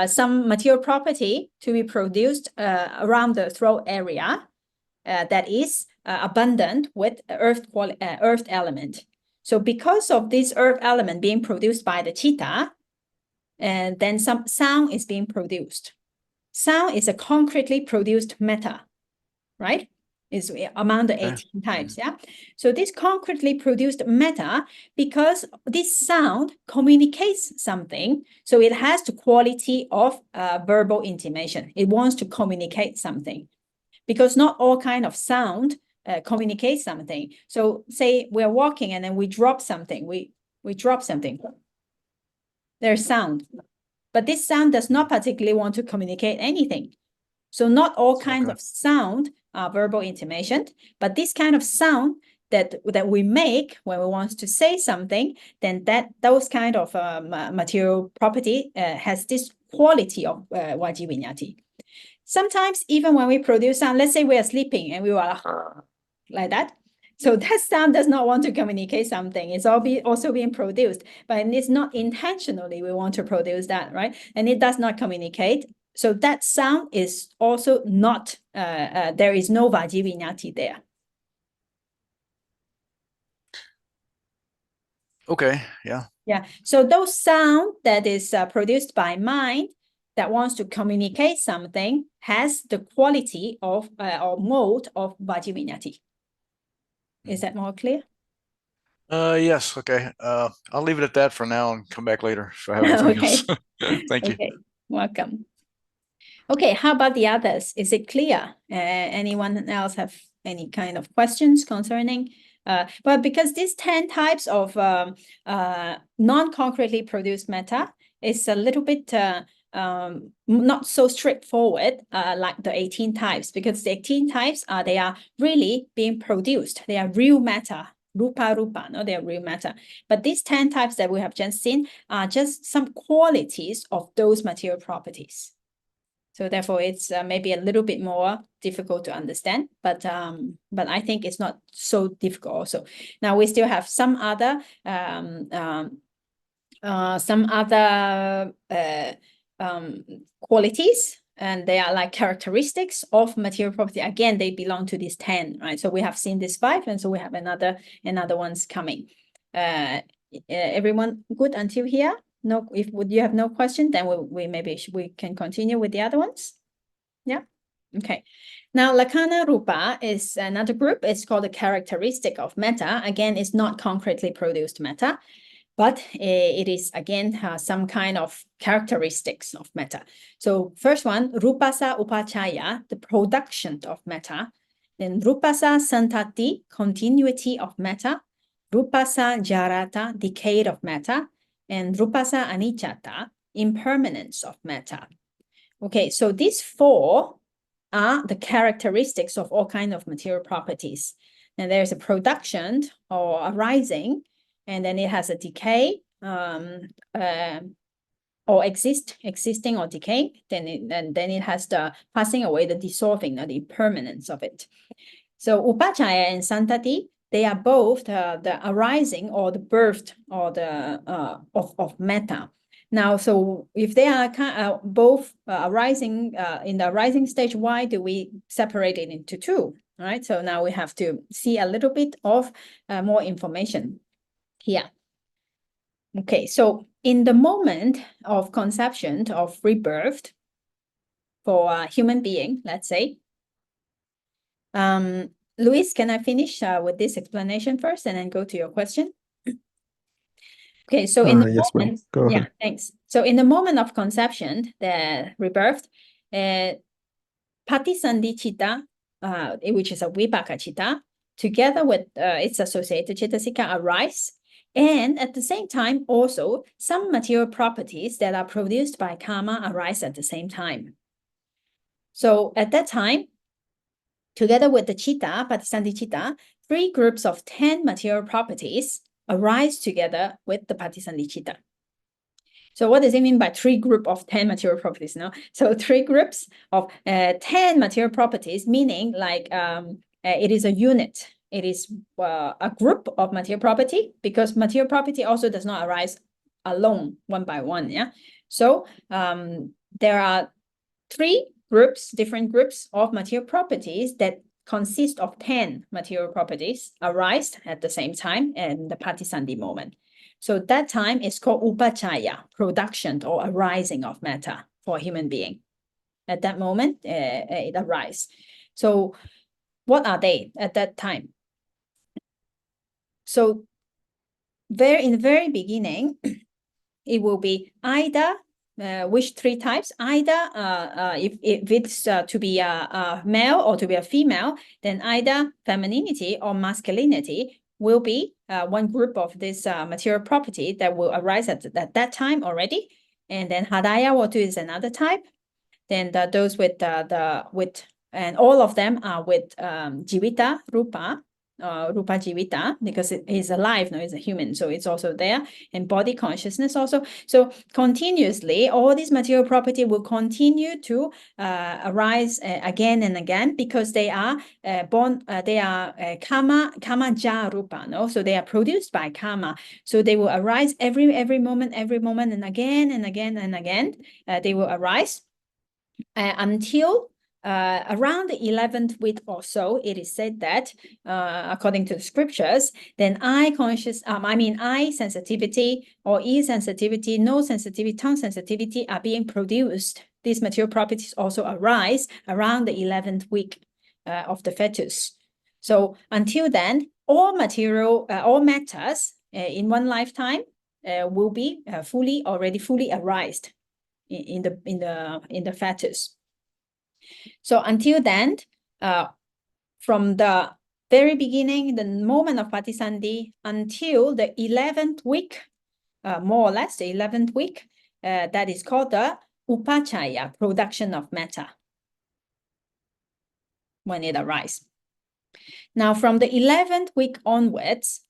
some material property to be produced around the throat area that is abundant with earth element. So because of this earth element being produced by the chitta, and then some sound is being produced. Sound is a concretely produced matter, right? Is among the 18 types, yeah? So this concretely produced matter, because this sound communicates something, so it has the quality of verbal intimation. It wants to communicate something, because not all kind of sound communicate something. So say we're walking and then we drop something, we drop something. There's sound, but this sound does not particularly want to communicate anything. So not all kinds of sound are verbal intimation, but this kind of sound that we make when we want to say something, then those kind of material property has this quality of Vaji Vinyati. Sometimes even when we produce sound, let's say we are sleeping and we are like that. So that sound does not want to communicate something. It's also being produced, but it's not intentionally we want to produce that, right? And it does not communicate. So that sound is also not, there is no Vaji Vinyati there. okay, yeah. Yeah. So those sound that is produced by mind that wants to communicate something has the quality of or mode of Vaji Vinyati. Is that more clear? Yes, okay. I'll leave it at that for now and come back later if I have anything else. Okay. Thank you. Okay. Welcome. Okay, how about the others? Is it clear? Anyone else have any kind of questions concerning? But because these 10 types of non-concretely produced matter is a little bit not so straightforward like the 18 types, because the 18 types they are really being produced. They are real matter. Rūpa, no, they're real matter. But these 10 types that we have just seen are just some qualities of those material properties. So therefore, it's maybe a little bit more difficult to understand, but I think it's not so difficult also. Now we still have some other qualities, and they are like characteristics of material property. Again, they belong to these 10, right? So we have seen this 5, and so we have another ones coming. Everyone good until here? No, if you have no question, then we can continue with the other ones. Yeah. Okay. Now, Lakkhana Rūpa is another group. It's called a characteristic of matter. Again, it's not concretely produced matter, but it is again some kind of characteristics of matter. So first one, Rūpasa Upachaya, the production of matter. Then Rūpasa Santati, continuity of matter. Rūpasa Jarata, decay of matter. And Rūpasa Anicca, impermanence of matter. Okay, so these 4 are the characteristics of all kinds of material properties. And there's a production or arising, and then it has a decay or existing or decay. Then it has the passing away, the dissolving, the impermanence of it. So Upachaya and Santati, they are both the arising or the birth or the of matter. Now, so if they are both arising in the arising stage, why do we separate it into two? Right. So now we have to see a little bit of more information here. Okay, so in the moment of conception, of rebirth for a human being, let's say, Luis, can I finish with this explanation first and then go to your question? Okay, so in the yes, moment, go yeah, ahead. thanks. So in the moment of conception, the rebirth, Patisandhi Chitta, which is a Vipaka Chitta, together with its associated Chittasika arise. And at the same time, also, some material properties that are produced by karma arise at the same time. So at that time, together with the Chitta, Patisandhi Chitta, 3 groups of 10 material properties arise together with the Patisandhi Chitta. So what does it mean by 3 groups of 10 material properties? No, so 3 groups of 10 material properties, meaning like it is a unit. It is a group of material property, because material property also does not arise alone, one by one. Yeah. So there are 3 groups, different groups of material properties that consist of 10 material properties arise at the same time in the Patisandhi moment. So that time is called upachaya, production or arising of matter for a human being. At that moment, it arises. So what are they at that time? So in the very beginning, it will be either which 3 types? Either if it's to be a male or to be a female, then either femininity or masculinity will be one group of this material property that will arise at that time already. And then Hadaya Watu is another type. Then those with and all of them are with Jivita, Rūpa, Rūpa Jivita, because it is alive, no, it's a human, so it's also there, and body consciousness also. So continuously, all these material property will continue to arise again and again, because they are born, they are karma ja Rūpa, no? So they are produced by karma. So they will arise every moment, and again and again and again. They will arise until around the 11th week or so. It is said that according to the scriptures, then eye sensitivity or ear sensitivity, nose sensitivity, tongue sensitivity are being produced. These material properties also arise around the 11th week of the fetus. So until then, all matters in one lifetime will be fully arised in the fetus. So until then, from the very beginning, the moment of Patisandhi, until the 11th week, more or less the 11th week, that is called the upachaya, production of matter, when it arises. Now, from the 11th week onwards,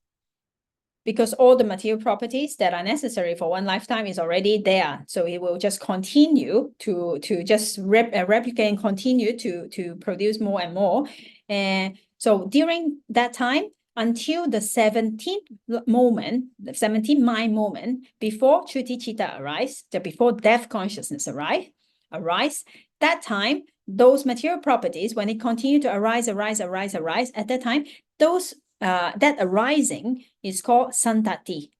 because all the material properties that are necessary for one lifetime is already there, so it will just continue to just replicate and continue to produce more and more. And so during that time, until the 17th moment, the 17th mind moment, before Chuti Chitta arise, before death consciousness arise, that time, those material properties, when it continue to arise, at that time, those that arising is called santati.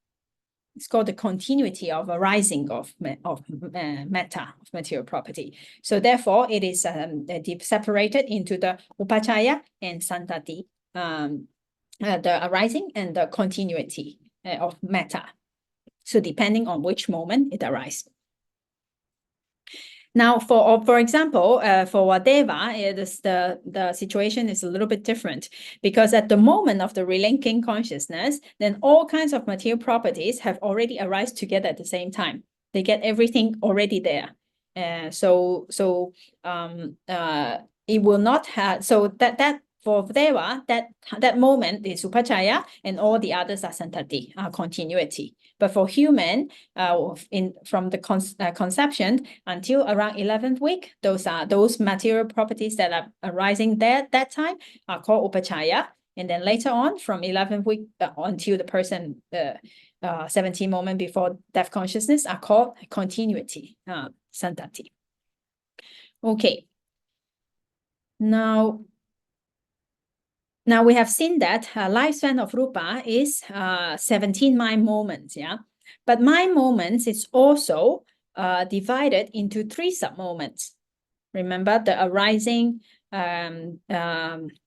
It's called the continuity of arising of matter, of material property. So therefore, it is separated into the upachaya and santati, the arising and the continuity of matter. So depending on which moment it arises. Now, for example, for a deva, the situation is a little bit different, because at the moment of the relinking consciousness, then all kinds of material properties have already arisen together at the same time. They get everything already there. So it will not have, so that for deva, that moment is upachaya, and all the others are santati, continuity. But for human, from the conception until around 11th week, those material properties that are arising there that time are called upachaya. And then later on, from 11th week until the person 17 moments before death consciousness are called continuity, santati. Okay. Now we have seen that lifespan of Rūpa is 17 mind moments, yeah. But mind moments is also divided into 3 sub-moments. Remember the arising,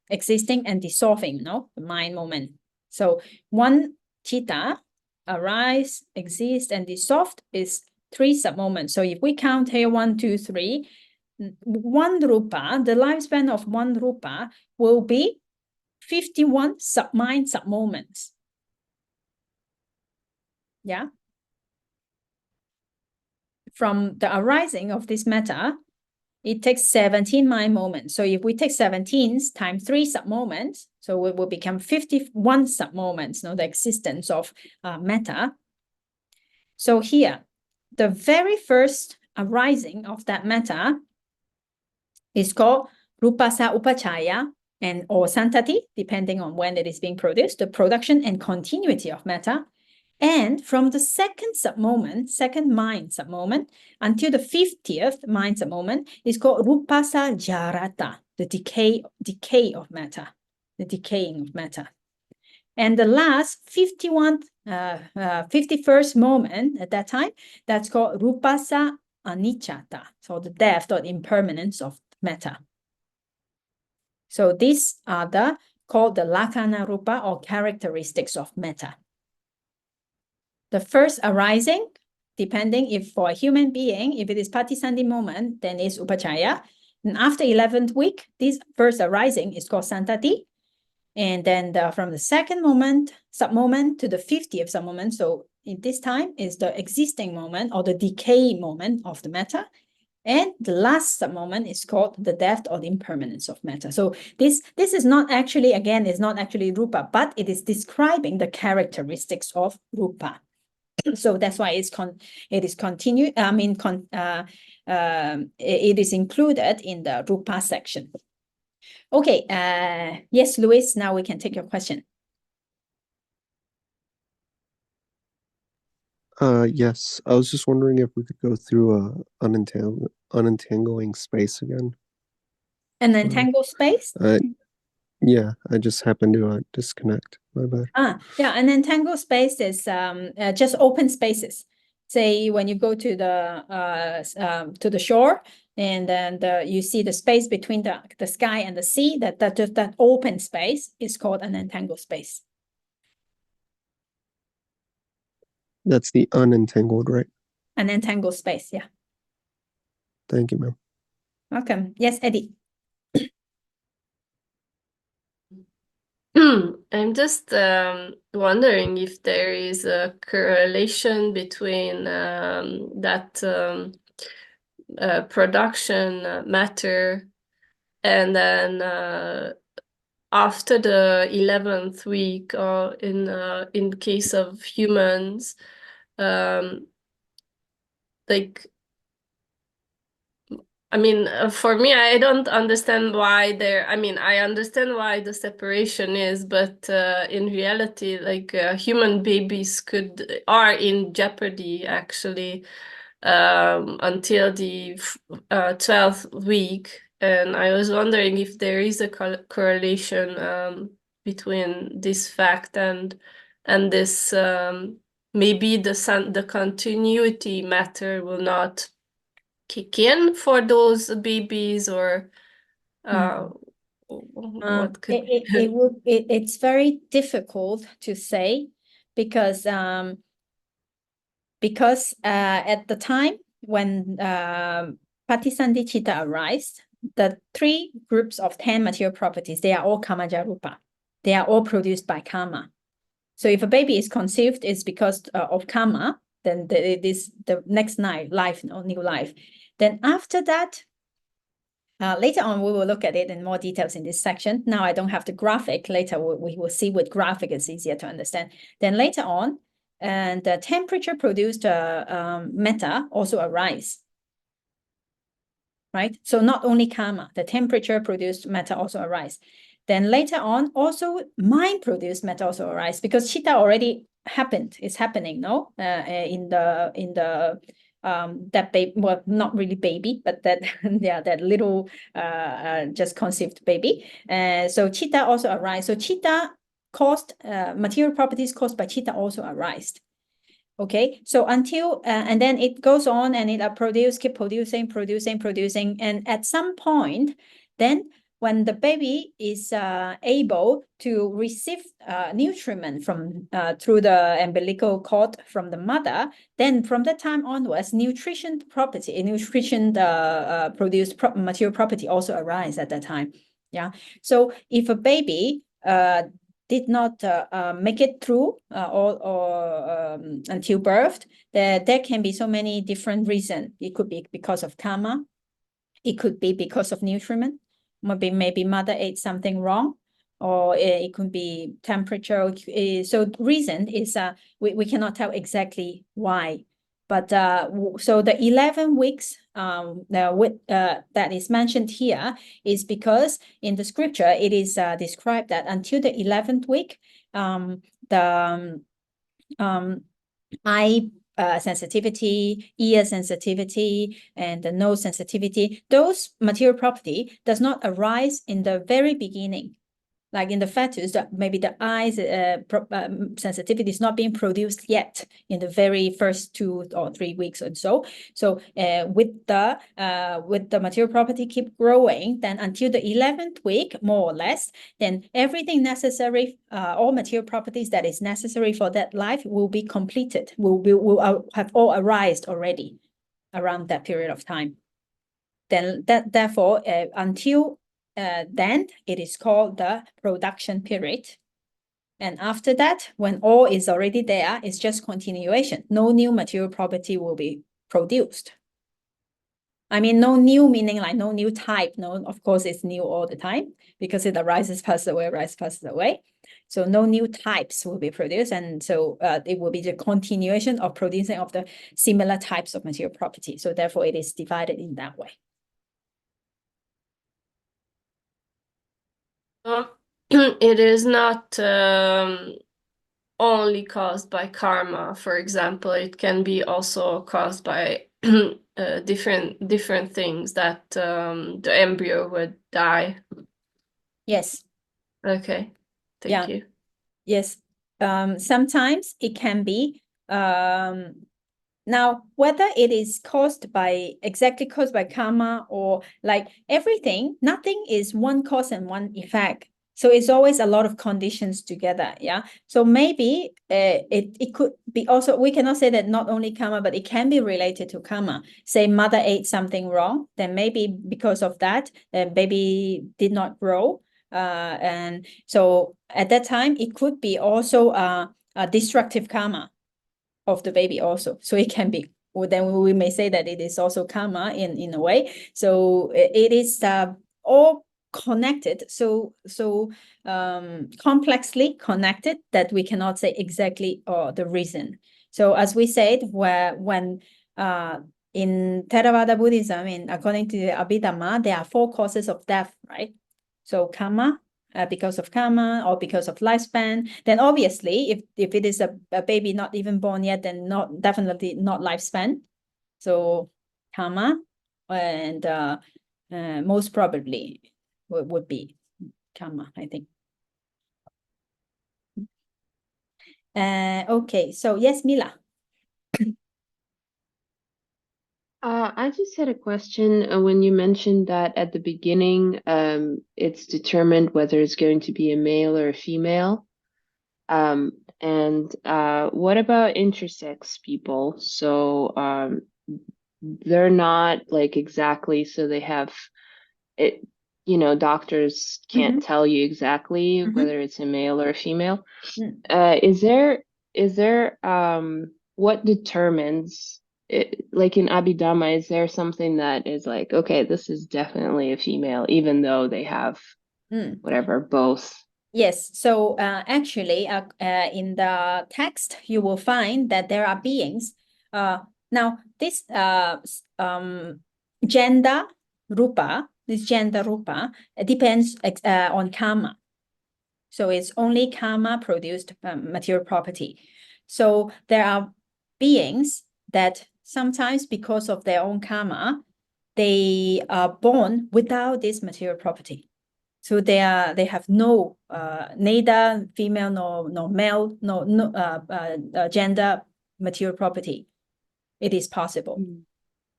existing, and dissolving, no? The mind moment. So one chitta, arise, exist, and dissolved is 3 sub-moments. So if we count here 1, 2, 3, one Rūpa, the lifespan of one Rūpa will be 51 sub-mind sub-moments. Yeah. From the arising of this matter, it takes 17 mind moments. So if we take 17 times 3 sub-moments, so it will become 51 sub-moments, the existence of matter. So here, the very first arising of that matter is called Rūpasa Upachaya and or Santati, depending on when it is being produced, the production and continuity of matter. And from the second sub-moment, second mind sub-moment, until the 50th mind sub-moment is called Rūpasa Jarata, the decay of matter, the decaying of matter. And the last 51st moment at that time, that's called Rūpasa Aniccata, so the death or impermanence of matter. So these are called the Lakkhana Rūpa or characteristics of matter. The first arising, depending if for a human being, if it is Patisandhi moment, then it's Upachaya. And after 11th week, this first arising is called Santati. And then from the second moment, sub-moment to the 50th sub-moment, so in this time is the existing moment or the decay moment of the matter. And the last sub-moment is called the death or the impermanence of matter. So this is not actually, again, is not actually Rūpa, but it is describing the characteristics of Rūpa. So that's why it is continued. I mean, it is included in the Rūpa section. Okay. Yes, Luis. Now we can take your question. Yes, I was just wondering if we could go through unentangling space again. An entangled space? Yeah, I just happened to disconnect. My bad. Yeah, an entangled space is just open spaces. Say when you go to the shore, and then you see the space between the sky and the sea, that open space is called an entangled space. That's the unentangled, right? An entangled space, yeah. Thank you, ma'am. Welcome. Yes, Eddie. I'm just wondering if there is a correlation between that production matter and then after the 11th week, or in the case of humans, like, I mean, for me, I don't understand why I understand why the separation is, but in reality, like human babies are in jeopardy actually until the 12th week. And I was wondering if there is a correlation between this fact and this, maybe the continuity matter will not kick in for those babies, or what could it's very difficult to say because at the time when Patisandhi Citta arise, the 3 groups of 10 material properties, they are all Kamaja Rūpa. They are all produced by karma. So if a baby is conceived, it's because of karma, then it is the next life, new life. Then after that, later on, we will look at it in more details in this section. Now I don't have the graphic. Later, we will see with graphic, it's easier to understand. Then later on, and the temperature-produced matter also arise. Right? So not only karma, the temperature-produced matter also arise. Then later on, also mind-produced matter also arise, because Citta already is happening, no? In the that baby, well, not really baby, but that yeah, that little just conceived baby. So chitta also arise. So chitta caused material properties caused by chitta also arise. Okay, so until and then it goes on and it keep producing, and at some point, then when the baby is able to receive nutriment from through the umbilical cord from the mother, then from that time onwards, produced material property also arise at that time. Yeah, so if a baby did not make it through until birth, there can be so many different reasons. It could be because of karma. It could be because of nutriment. Maybe mother ate something wrong, or it could be temperature. So reason is we cannot tell exactly why. But so the 11 weeks that is mentioned here is because in the scripture it is described that until the 11th week, the eye sensitivity, ear sensitivity, and the nose sensitivity, those material property does not arise in the very beginning. Like in the fetus, maybe the eyes sensitivity is not being produced yet in the very first 2 or 3 weeks or so. So with the material property keep growing, then until the 11th week, more or less, then everything necessary, all material properties that is necessary for that life will be completed, will have all arisen already around that period of time. Then therefore, until then it is called the production period. And after that, when all is already there, it's just continuation. No new material property will be produced. I mean, no new meaning like no new type. No, of course, it's new all the time because it arises, passes away. So no new types will be produced. And so it will be the continuation of producing of the similar types of material property. So therefore, it is divided in that way. It is not only caused by karma. For example, it can be also caused by different things that the embryo would die. Yes. Okay. Thank you. Yes. Sometimes it can be now, whether it is exactly caused by karma or like everything, nothing is one cause and one effect. So it's always a lot of conditions together. Yeah. So maybe it could be also, we cannot say that not only karma, but it can be related to karma. Say mother ate something wrong, then maybe because of that, the baby did not grow. And so at that time, it could be also a destructive karma of the baby also. So it can be, well, then we may say that it is also karma in a way. So it is all connected, so complexly connected that we cannot say exactly the reason. So as we said, when in Theravada Buddhism, according to the Abhidhamma, there are 4 causes of death, right? So karma, because of karma or because of lifespan, then obviously if it is a baby not even born yet, then definitely not lifespan. So karma, and most probably would be karma, I think. Okay, so yes, Mila. I just had a question when you mentioned that at the beginning, it's determined whether it's going to be a male or a female. And what about intersex people? So they're not like exactly, so they have it, doctors can't tell you exactly whether it's a male or a female. Is there what determines it, like in Abhidhamma, is there something that is like, okay, this is definitely a female, even though they have whatever, both? Yes, so actually in the text, you will find that there are beings. Now, this gender Rūpa, depends on karma. So it's only karma produced material property. So there are beings that sometimes, because of their own karma, they are born without this material property. So they have no neither female nor male, no gender material property. It is possible.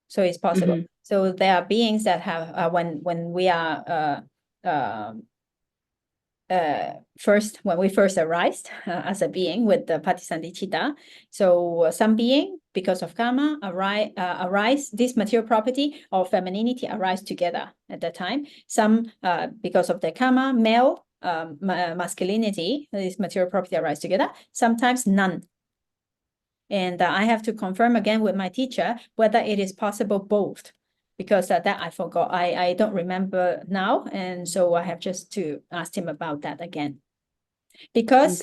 So it's possible. So there are beings that have when we are when we first arise as a being with the Patisandhicitta. So some being, because of karma, arise this material property or femininity arise together at that time. Some because of their karma, male masculinity, this material property arise together. Sometimes none. And I have to confirm again with my teacher whether it is possible both, because that I forgot. I don't remember now. And so I have just to ask him about that again. Because,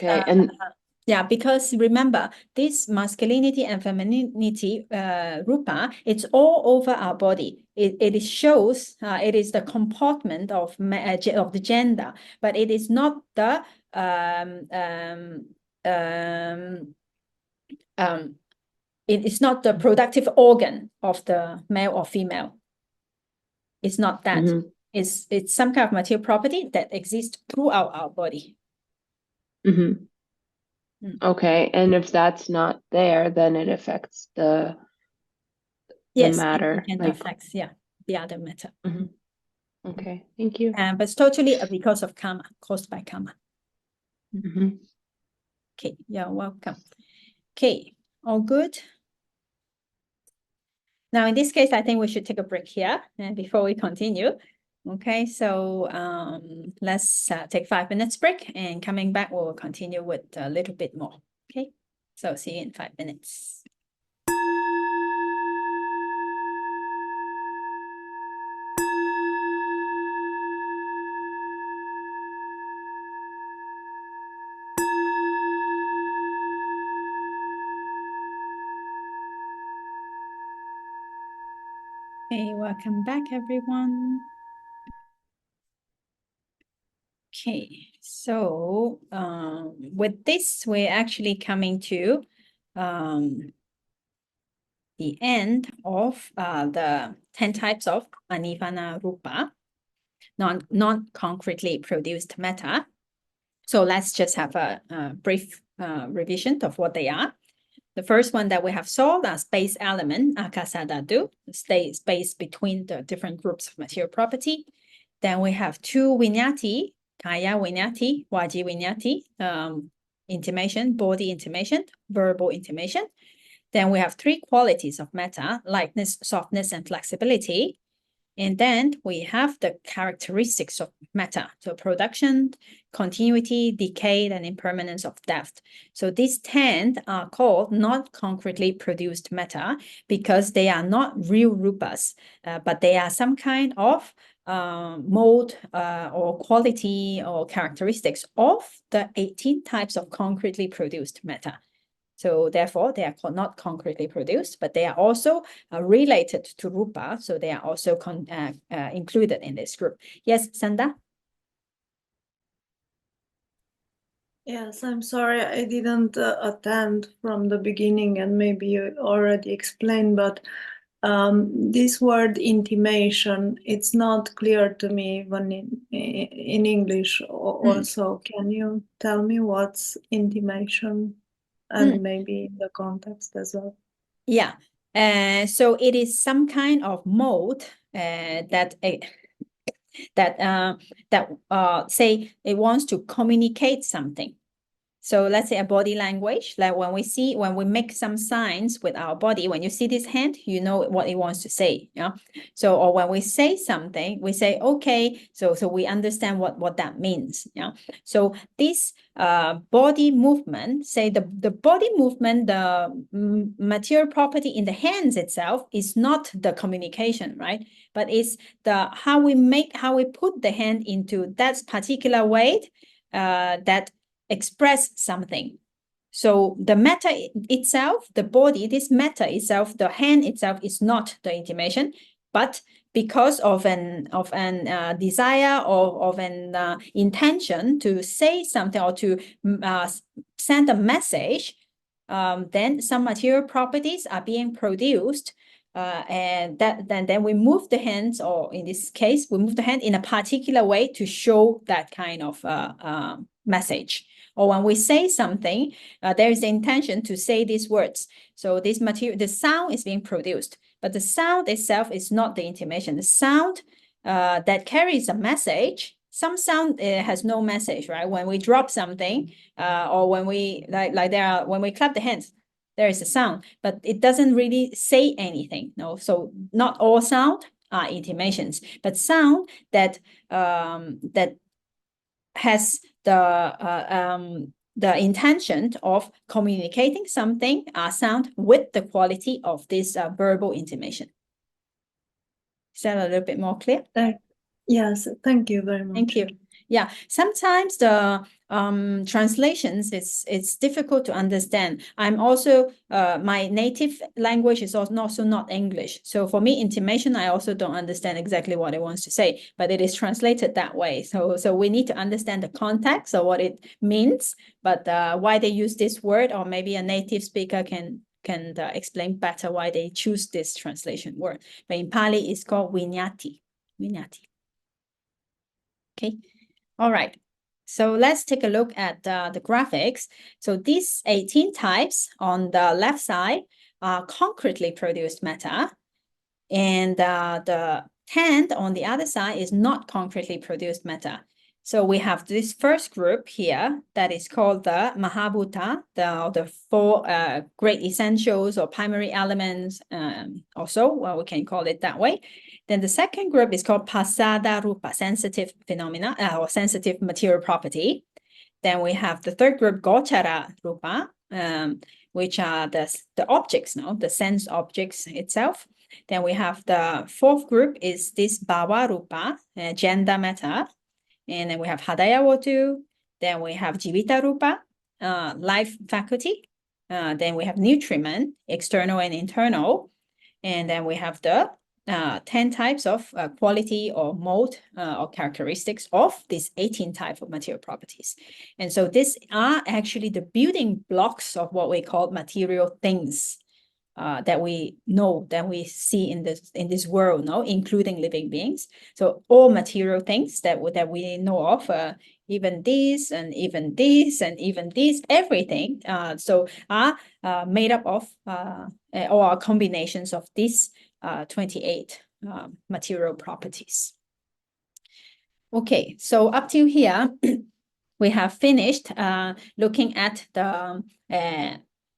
because remember, this masculinity and femininity, Rūpa, it's all over our body. It shows, it is the comportment of the gender, but it is not the, it is not the productive organ of the male or female. It's not that. It's some kind of material property that exists throughout our body. Okay, and if that's not there, then it affects the matter. It affects, the other matter. Okay, thank you. But it's totally because of karma, caused by karma. Okay, you're welcome. Okay, all good. Now, in this case, I think we should take a break here and before we continue. Okay, so let's take 5 minutes break, and coming back, we'll continue with a little bit more. Okay, so see you in 5 minutes. Okay, welcome back, everyone. Okay, so with this, we're actually coming to the end of the 10 types of Anivana Rūpa, non-concretely produced matter. So let's just have a brief revision of what they are. The first one that we have solved are space element, Akasadhatu, space between the different groups of material property. Then we have 2 vinyati, Kaya vinyati, Vaji vinyati, intimation, body intimation, verbal intimation. Then we have 3 qualities of matter, lightness, softness, and flexibility. And then we have the characteristics of matter, so production, continuity, decay, and impermanence of depth. So these 10 are called not concretely produced matter because they are not real rupas, but they are some kind of mode or quality or characteristics of the 18 types of concretely produced matter. So therefore, they are not concretely produced, but they are also related to Rūpa. So they are also included in this group. Yes, Sanda? Yes, I'm sorry I didn't attend from the beginning, and maybe you already explained, but this word intimation, it's not clear to me even in English also. Can you tell me what's intimation? And maybe the context as well. Yeah. So it is some kind of mode that say it wants to communicate something. So let's say a body language, like when we make some signs with our body, when you see this hand, you know what it wants to say. Yeah. So, or when we say something, we say, okay, so we understand what that means. Yeah. So this body movement, say the body movement, the material property in the hands itself is not the communication, right? But it's the how we put the hand into that particular weight that express something. So the matter itself, the body, this matter itself, the hand itself is not the intimation, but because of an desire or of an intention to say something or to send a message, then some material properties are being produced, and then we move the hands, or in this case, we move the hand in a particular way to show that kind of message. Or when we say something, there is the intention to say these words. So this material, the sound is being produced, but the sound itself is not the intimation. The sound that carries a message. Some sound has no message, right? When we drop something, or when we when we clap the hands, there is a sound, but it doesn't really say anything. No, so not all sound are intimations, but sound that that has the intention of communicating something sound with the quality of this verbal intimation. Is that a little bit more clear? Yes, thank you very much. Thank you. Yeah, sometimes the translations, it's difficult to understand. I'm also, my native language is also not English. So for me, intimation, I also don't understand exactly what it wants to say, but it is translated that way. So we need to understand the context of what it means, but why they use this word, or maybe a native speaker can explain better why they choose this translation word. But in Pali, it's called viññati. Okay. All right, so let's take a look at the graphics. So these 18 types on the left side are concretely produced matter, and the 10 on the other side is not concretely produced matter. So we have this first group here that is called the Mahabhuta, the four great essentials or primary elements, also, well, we can call it that way. Then the second group is called Pasada Rūpa, sensitive phenomena or sensitive material property. Then we have the third group, Gochara Rūpa, which are the objects, the sense objects itself. Then we have the fourth group is this Bhava Rūpa, gender matter. And then we have Hadaya Watu. Then we have Jivita Rūpa, life faculty. Then we have nutriment, external and internal. And then we have the 10 types of quality or mode or characteristics of these 18 types of material properties. And so these are actually the building blocks of what we call material things that we know, that we see in this world, including living beings. So all material things that we know of, even this and even this and even this, everything, so are made up of or are combinations of these 28 material properties. Okay, so up to here, we have finished looking at the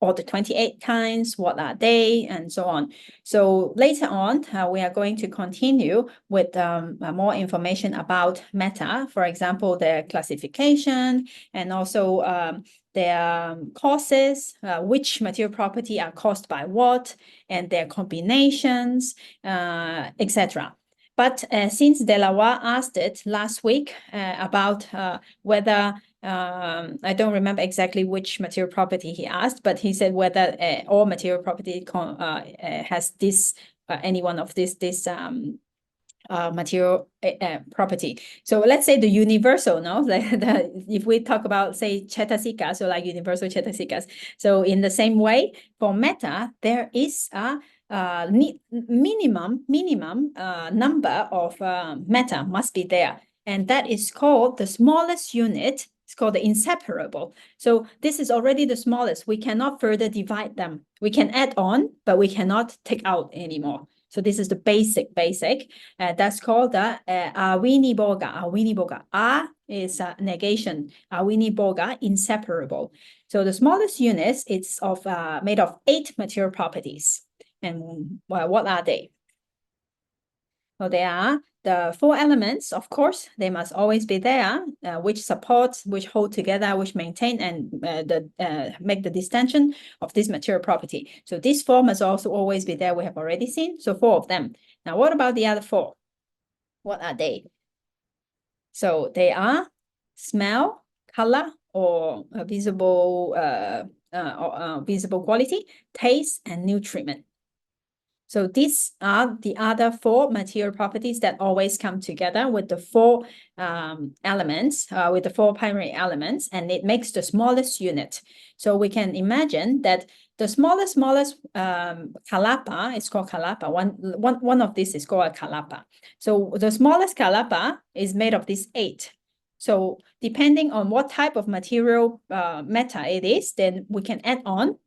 all the 28 kinds, what are they, and so on. So later on, we are going to continue with more information about matter, for example, their classification, and also their causes, which material property are caused by what, and their combinations, etc. But since Delaware asked it last week about whether I don't remember exactly which material property he asked, but he said whether all material property has this any one of this material property. So let's say the universal, if we talk about, say, Cetasika, so like universal Cetasikas. So in the same way, for metta, there is a minimum number of metta must be there. And that is called the smallest unit. It's called the inseparable. So this is already the smallest. We cannot further divide them. We can add on, but we cannot take out anymore. So this is the basic. That's called the awiniboga. Is negation. Awiniboga, inseparable. So the smallest units, it's made of 8 material properties. And what are they? Well, they are the 4 elements, of course, they must always be there, which supports, which hold together, which maintain and make the distension of this material property. So these 4 must also always be there, we have already seen. So 4 of them. Now, what about the other 4? What are they? So they are smell, color, or visible visible quality, taste, and nutriment. So these are the other 4 material properties that always come together with the 4 elements, with the 4 primary elements, and it makes the smallest unit. So we can imagine that the smallest kalapa is called kalapa. One of these is called a kalapa. So the smallest kalapa is made of these 8. So depending on what type of material matter it is, then we can add on,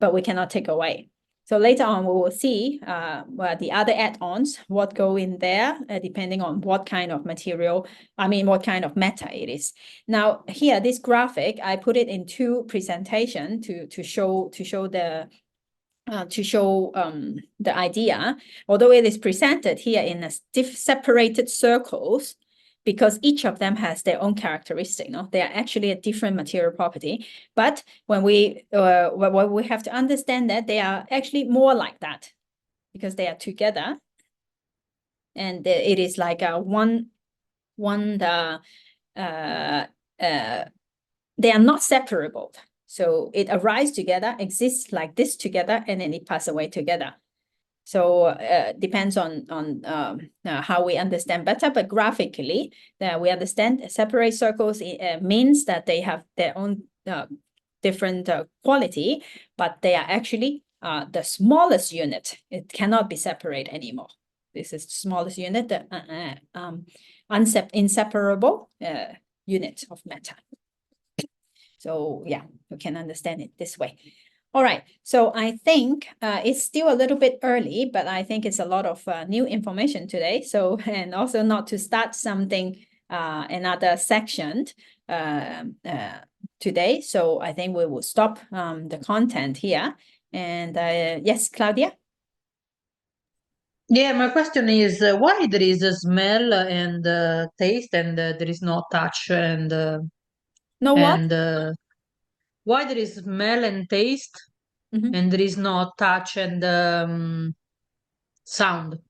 but we cannot take away. So later on, we will see the other add-ons, what go in there, depending on what kind of material, what kind of matter it is. Now here, this graphic, I put it in 2 presentation to show the idea, although it is presented here in separated circles, because each of them has their own characteristic. They are actually a different material property. But when we have to understand that they are actually more like that, because they are together, and it is like a they are not separable. So it arises together, exists like this together, and then it passes away together. So depends on how we understand better, but graphically, we understand separate circles means that they have their own different quality, but they are actually the smallest unit. It cannot be separated anymore. This is the smallest unit, the inseparable unit of matter. So yeah, you can understand it this way. All right, so I think it's still a little bit early, but I think it's a lot of new information today. So, and also not to start something, another section today. So I think we will stop the content here. And yes, Claudia? Yeah, my question is why there is a smell and taste and there is no touch and No what? and why there is smell and taste and there is no touch and sound?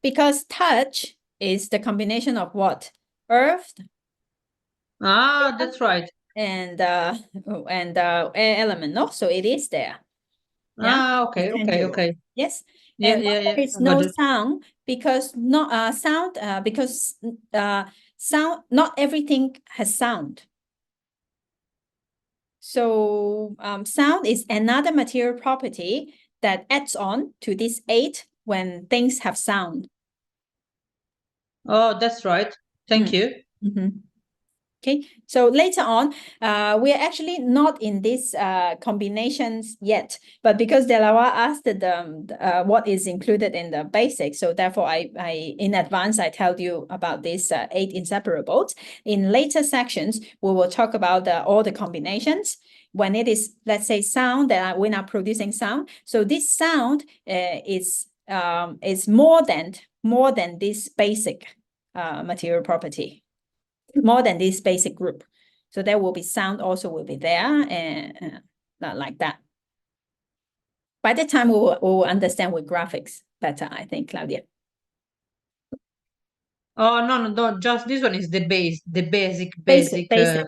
Because touch is the combination of what? Earth. Ah, that's right. And air element, no? So it is there. Yeah. Ah, okay. Yes. Yeah, And yeah. there is no sound because sound, sound, not everything has sound. So sound is another material property that adds on to this 8 when things have sound. Oh, that's right. Thank you. Okay, so later on, we are actually not in these combinations yet, but because Delawa asked what is included in the basics, so therefore I in advance, I tell you about these 8 inseparables. In later sections, we will talk about all the combinations. When it is, let's say, sound, that we're not producing sound. So this sound is more than this basic material property. More than this basic group. So there will be sound also will be there and like that. By the time we will understand with graphics better, I think, Claudia. Oh, no, just this one is the basic.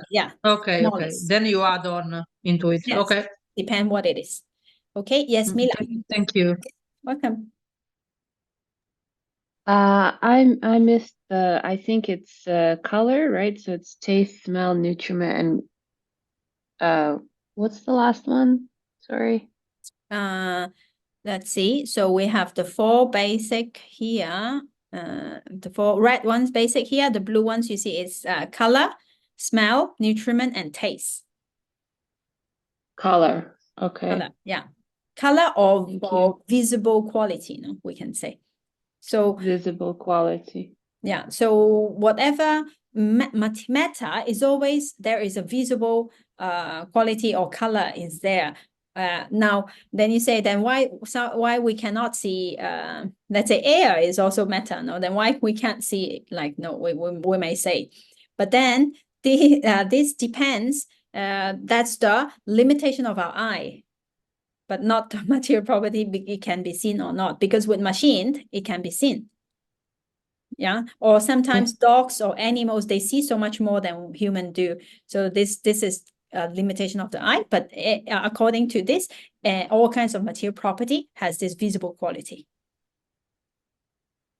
Yeah. Okay, okay. Then you add on into it. Yes. Okay. Depend what it is. Okay, yes, Mila. Thank you. Welcome. I missed I think it's color, right? So it's taste, smell, nutriment, and what's the last one? Sorry. Let's see. So we have the 4 basic here. The 4 red ones basic here. The blue ones you see is color, smell, nutriment, and taste. Color. Okay. Color, yeah. Color or visible quality, no, we can say. So visible quality. Yeah. So whatever matter is always there is a visible quality or color is there. Now, then you say, then why we cannot see? Let's say air is also matter. No, then why we can't see it? Like no, we may say, but then this depends. That's the limitation of our eye. But not the material property, it can be seen or not, because with machine, it can be seen. Yeah, or sometimes dogs or animals, they see so much more than human do. So this is limitation of the eye, but according to this, all kinds of material property has this visible quality.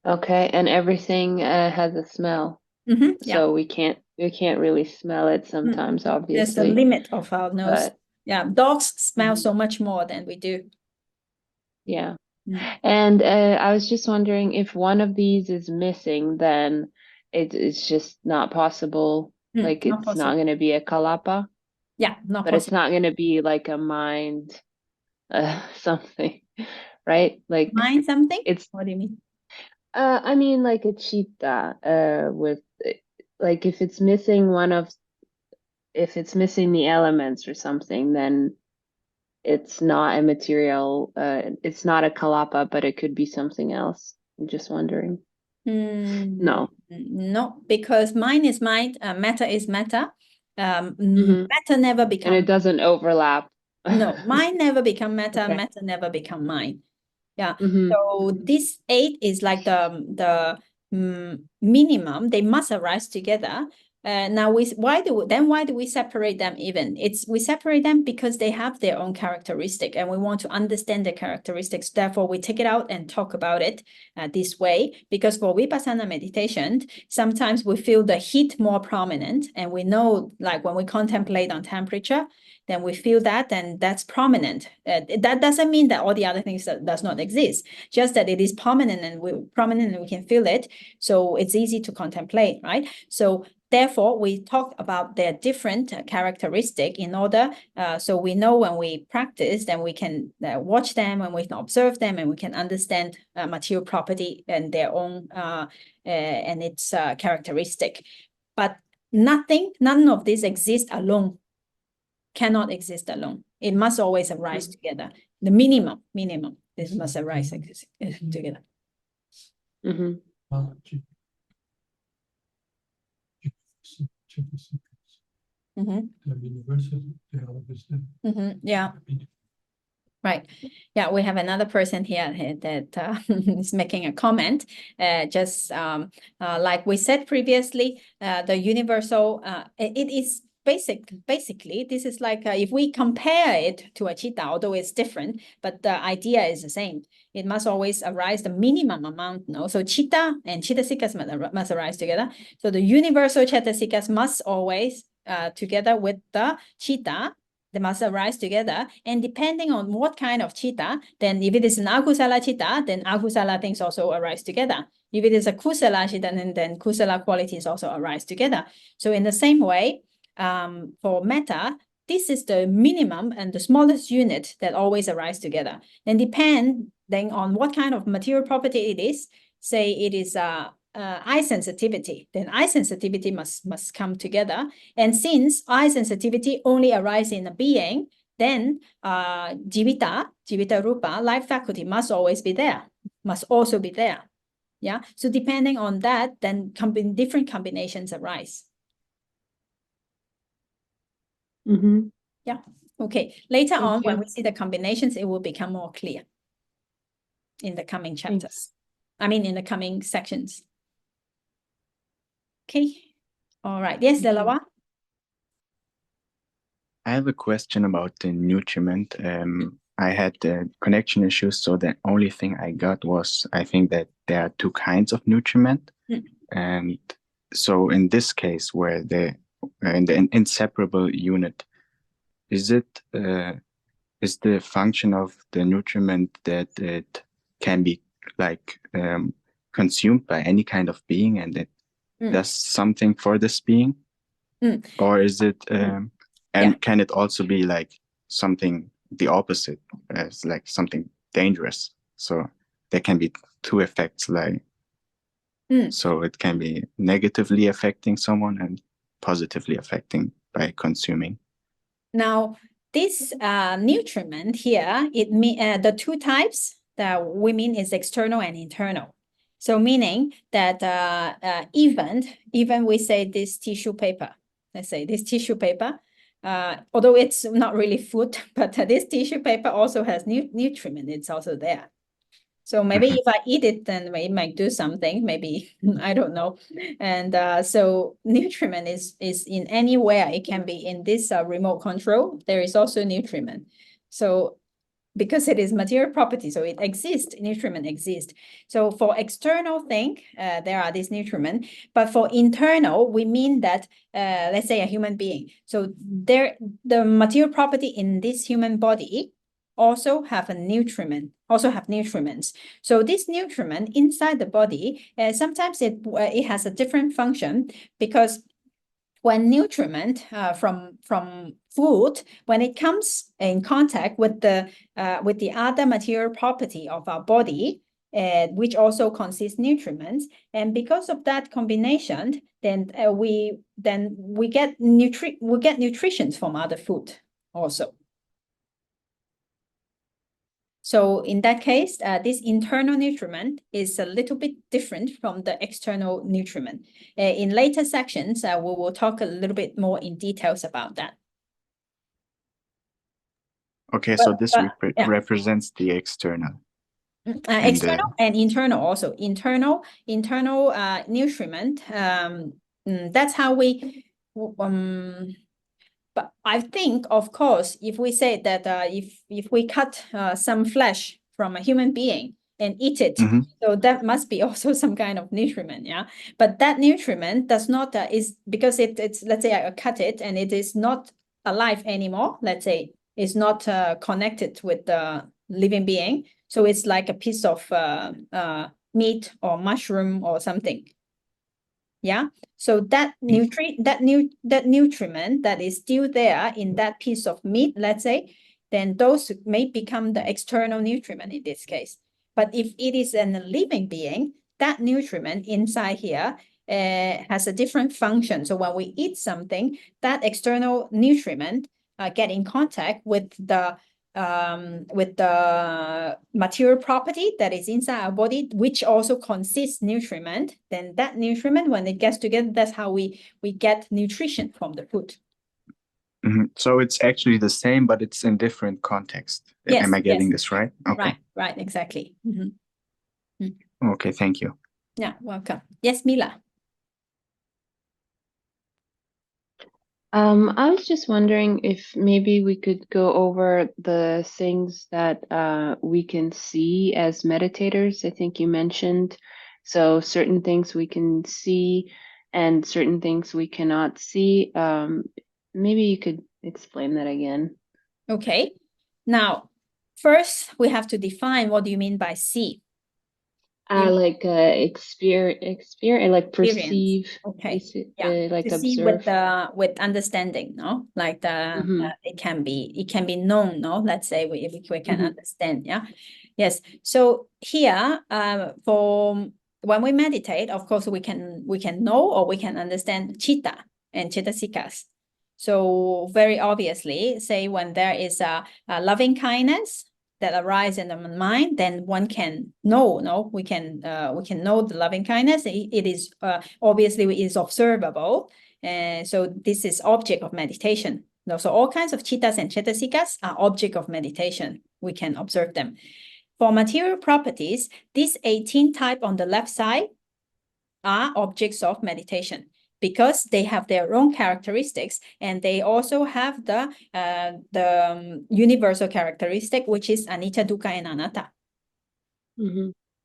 Okay, and everything has a smell. Yeah. So we can't really smell it sometimes, There's obviously. the limit of our nose. But Yeah, dogs smell so much more than we do. yeah. And I was just wondering if one of these is missing, then it's just not possible. Like Not it's possible. not going to be a kalapa, Yeah, not but it's possible. not going to be like a mind something, right? Like Mind something? it's What do you mean? I mean like a cheetah with like if it's missing the elements or something, then it's not a material, it's not a kalapa, but it could be something else. I'm just wondering. No. No, because mind is mind, matter is matter. Matter never And become. it doesn't overlap. No, mind never become matter, Okay. matter never become mind. Yeah. So this 8 is like the minimum. They must arise together. Now why do we separate them even? We separate them because they have their own characteristic and we want to understand the characteristics. Therefore, we take it out and talk about it this way, because for Vipassana meditation, sometimes we feel the heat more prominent, and we know, like when we contemplate on temperature, then we feel that, and that's prominent. That doesn't mean that all the other things does not exist, just that it is prominent and we can feel it. So it's easy to contemplate, right? So therefore, we talk about their different characteristic in order, so we know when we practice, then we can watch them and we can observe them and we can understand material property and their own and its characteristic. But none of this exists alone. Cannot exist alone. It must always arise together. The minimum, this must arise together. Yeah. Right. Yeah, we have another person here that is making a comment. Just like we said previously, the universal, it is basically, this is like if we compare it to a cheetah, although it's different, but the idea is the same. It must always arise the minimum amount. No, so cheetah and Chittasikas must arise together. So the universal Chittasikas must always together with the cheetah. They must arise together, and depending on what kind of cheetah, then if it is an akusala cheetah, then akusala things also arise together. If it is a kusala cheetah, then kusala qualities also arise together. So in the same way, for metta, this is the minimum and the smallest unit that always arise together. Then depending on what kind of material property it is, say it is eye sensitivity, then eye sensitivity must come together. And since eye sensitivity only arises in a being, then jivita Rūpa, life faculty must always be there, must also be there. Yeah. So depending on that, then different combinations arise. Yeah. Okay. Later on, when we see the combinations, it will become more clear in the coming chapters. I mean, in the coming sections. Okay. All right. Yes, Delawa? I have a question about the nutriment. I had connection issues, so the only thing I got was, I think that there are 2 kinds of nutriment. And so in this case, where in the inseparable unit, is the function of the nutriment that it can be like consumed by any kind of being and it does something for this being? Or is it can it also be like something the opposite, as like something dangerous? So there can be 2 effects, like so it can be negatively affecting someone and positively affecting by consuming. Now, this nutriment here, the 2 types that we mean is external and internal. So meaning that even we say this tissue paper, let's say this tissue paper, although it's not really food, but this tissue paper also has nutriment. It's also there. So maybe if I eat it, then it might do something, maybe, I don't know. And so nutriment is in anywhere. It can be in this remote control. There is also nutriment. So because it is material property, so it exists, nutriment exists. So for external thing, there are these nutriment, but for internal, we mean that, let's say a human being. So the material property in this human body also have nutriments. So this nutriment inside the body, sometimes it has a different function, because when nutriment from food, when it comes in contact with the other material property of our body, which also consists nutriments, and because of that combination, then we get nutrition from other food also. So in that case, this internal nutriment is a little bit different from the external nutriment. In later sections, we will talk a little bit more in details about that. Okay, so this represents the external. External and internal also. Internal nutriment. That's how we. But I think, of course, if we say that if we cut some flesh from a human being and eat it, so that must be also some kind of nutriment, yeah. But that nutriment does not is because it's, let's say I cut it and it is not alive anymore. Let's say it's not connected with the living being, so it's like a piece of meat or mushroom or something. Yeah, so that nutriment that is still there in that piece of meat, let's say, then those may become the external nutriment in this case. But if it is a living being, that nutriment inside here has a different function. So when we eat something, that external nutriment get in contact with the material property that is inside our body, which also consists nutriment. Then that nutriment, when it gets together, that's how we get nutrition from the food. So it's actually the same, but it's in different context. Yes, am I getting this right? Okay. Right, exactly. Okay, thank you. Yeah, welcome. Yes, Mila. I was just wondering if maybe we could go over the things that we can see as meditators. I think you mentioned, so certain things we can see and certain things we cannot see. Maybe you could explain that again. Okay. Now, first we have to define what do you mean by see. Like experience, like perceive. Okay. Like to see observe. with understanding, no? Like it can be known, no? Let's say we can understand, yeah. Yes. So here, for when we meditate, of course we can know or we can understand chitta and chittasikas. So very obviously, say when there is a loving kindness that arise in the mind, then one can know, no? We can know the loving kindness. It is obviously it is observable. So this is object of meditation. So all kinds of chittas and cettasikas are object of meditation. We can observe them. For material properties, these 18 type on the left side are objects of meditation, because they have their own characteristics, and they also have the universal characteristic, which is anicca, dukkha, and anatta.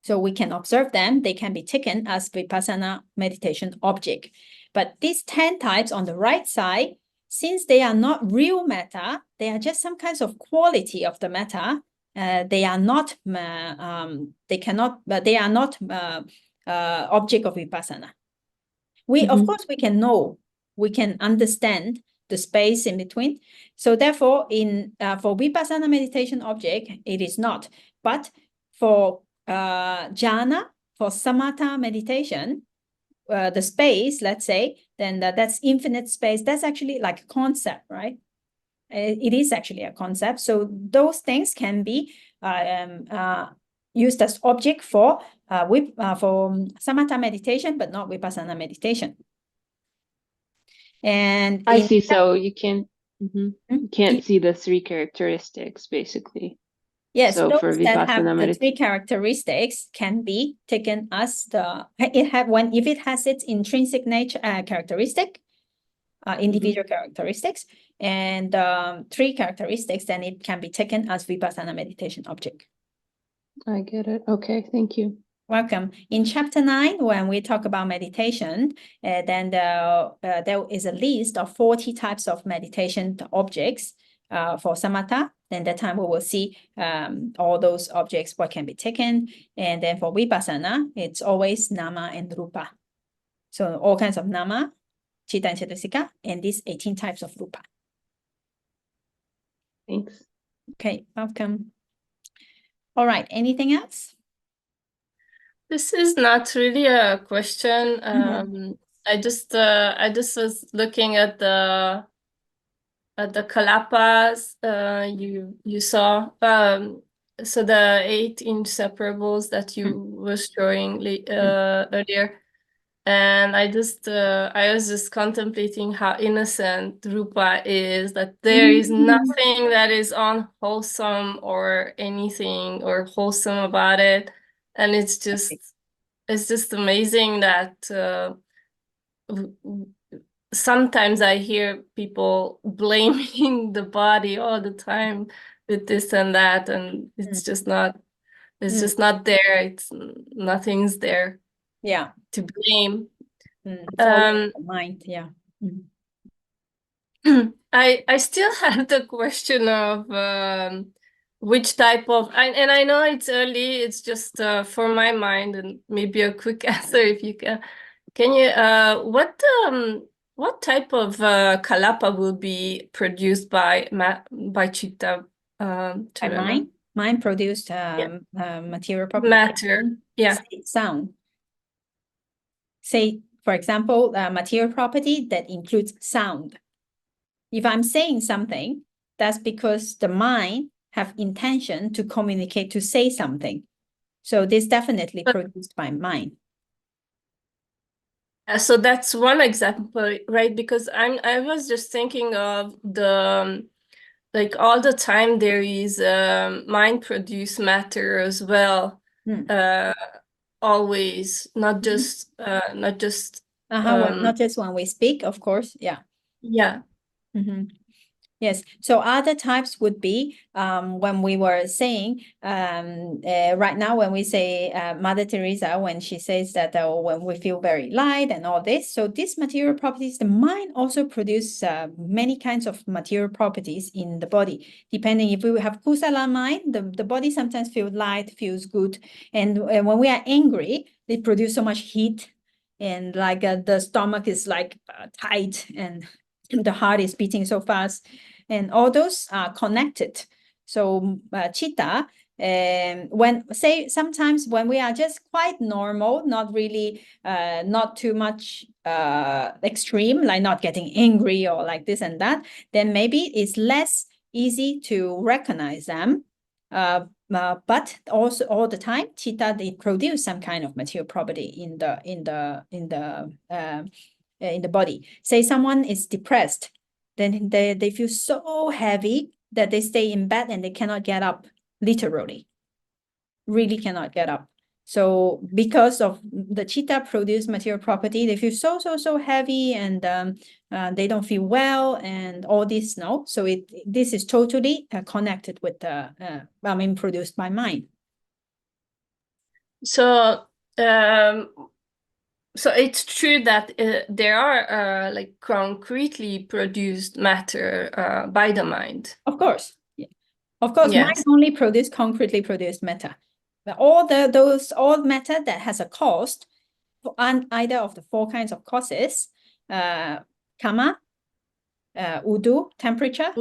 So we can observe them. They can be taken as vipassana meditation object. But these 10 types on the right side, since they are not real matter, they are just some kinds of quality of the matter. They are not. They are not object of vipassana. Of course, we can know, we can understand the space in between. So therefore, for vipassana meditation object, it is not. But for jhana, for samatha meditation, the space, let's say, then that's infinite space. That's actually like a concept, right? It is actually a concept. So those things can be used as object for samatha meditation, but not vipassana meditation. And I see. So you can't see the three characteristics, basically. Yes, So those for that have Vipassana the three characteristics can be taken as if it has its intrinsic nature characteristic, individual characteristics, and three characteristics, then it can be taken as Vipassana meditation object. I get it. Okay, thank you. Welcome. In chapter 9, when we talk about meditation, then there is a list of 40 types of meditation objects for samatha. Then that time we will see all those objects, what can be taken. And then for vipassana, it's always nama and rupa. So all kinds of nama, chitta and cettasika, and these 18 types of rupa. Thanks. Okay, welcome. All right, anything else? This is not really a question. I just was looking at the kalapas you saw. So the 8 inseparables that you were showing earlier, and I was just contemplating how innocent Rūpa is. That there is nothing that is unwholesome or anything or wholesome about it. And it's just amazing that sometimes I hear people blaming the body all the time with this and that, and it's just not just not there. It's nothing's there. Yeah. To blame. It's always the mind, yeah. I still have the question of which type of, and I know it's early, it's just for my mind, and maybe a quick answer if you can. Can you, what type of kalapa will be produced by chitta? By mind? Mind produced material property. Matter, yeah. Sound. Say, for example, material property that includes sound. If I'm saying something, that's because the mind have intention to communicate, to say something. So this definitely produced by mind. So that's one example, right? Because I was just thinking of the like all the time there is mind produced matter as well. Always, not just not just not just when we speak, of course. Yeah. Yeah. Yes. So other types would be when we were saying right now when we say Mother Teresa, when she says that when we feel very light and all this. So these material properties, the mind also produce many kinds of material properties in the body. Depending if we have kusala mind, the body sometimes feels light, feels good. And when we are angry, they produce so much heat, and like the stomach is like tight, and the heart is beating so fast, and all those are connected. So chitta, sometimes when we are just quite normal, not really, not too much extreme, like not getting angry or like this and that, then maybe it's less easy to recognize them. But also all the time, chitta, they produce some kind of material property in the body. Say someone is depressed, then they feel so heavy that they stay in bed and they cannot get up, literally, really cannot get up. So because of the chitta produced material property, they feel so heavy, and they don't feel well, and all this. No, so this is totally connected with the produced by mind. So so it's true that there are like concretely produced matter by the mind. Of course, yeah. Of course, Yes. mind only produce concretely produced matter. But all matter that has a cost, either of the 4 kinds of causes, kama, udu, temperature,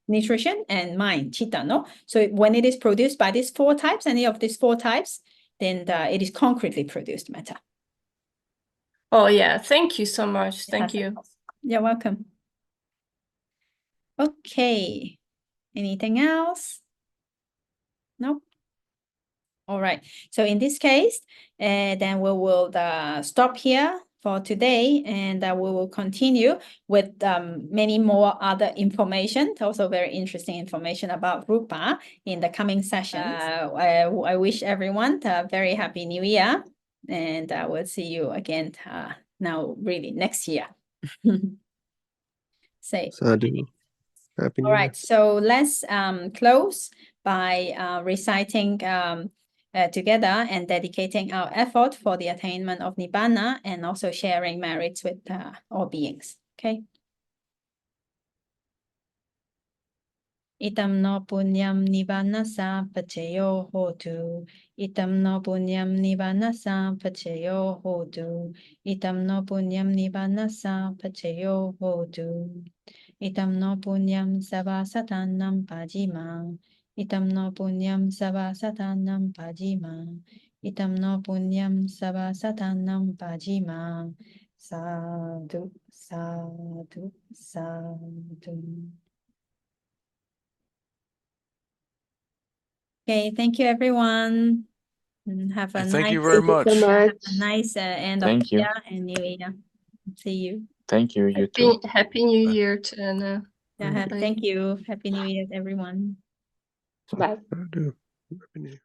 nutrition, and mind, chitta. No, so when it is produced by these 4 types, any of these 4 types, then it is concretely produced matter. Oh yeah, thank you so much. Thank you. You're welcome. Okay, anything else? No. All right. So in this case, then we will stop here for today, and we will continue with many more other information, also very interesting information about Rūpa in the coming sessions. I wish everyone a very happy New Year, and I will see you again now really next year. Say. Sadhu. Happy New All Year. right, so let's close by reciting together and dedicating our effort for the attainment of Nibbana, and also sharing merits with all beings. Okay. Itam no punyam Nibbanasa pachayo hotu. Itam no punyam Nibbanasa pachayo hotu. Itam no punyam Nibbanasa pachayo hotu. Itam no punyam sabasatanam pajima. Itam no punyam sabasatanam pajima. Itam no punyam sabasatanam pajima. Sadhu, sadhu, sadhu. Okay, thank you everyone. And have a Thank nice, you very much. have a nice end of Thank the you. year and New Year. See you. Thank you, you too. Happy New Year to Anna. Yeah, Bye. thank you. Happy New Year, everyone. Bye. Sadhu. Happy New Year.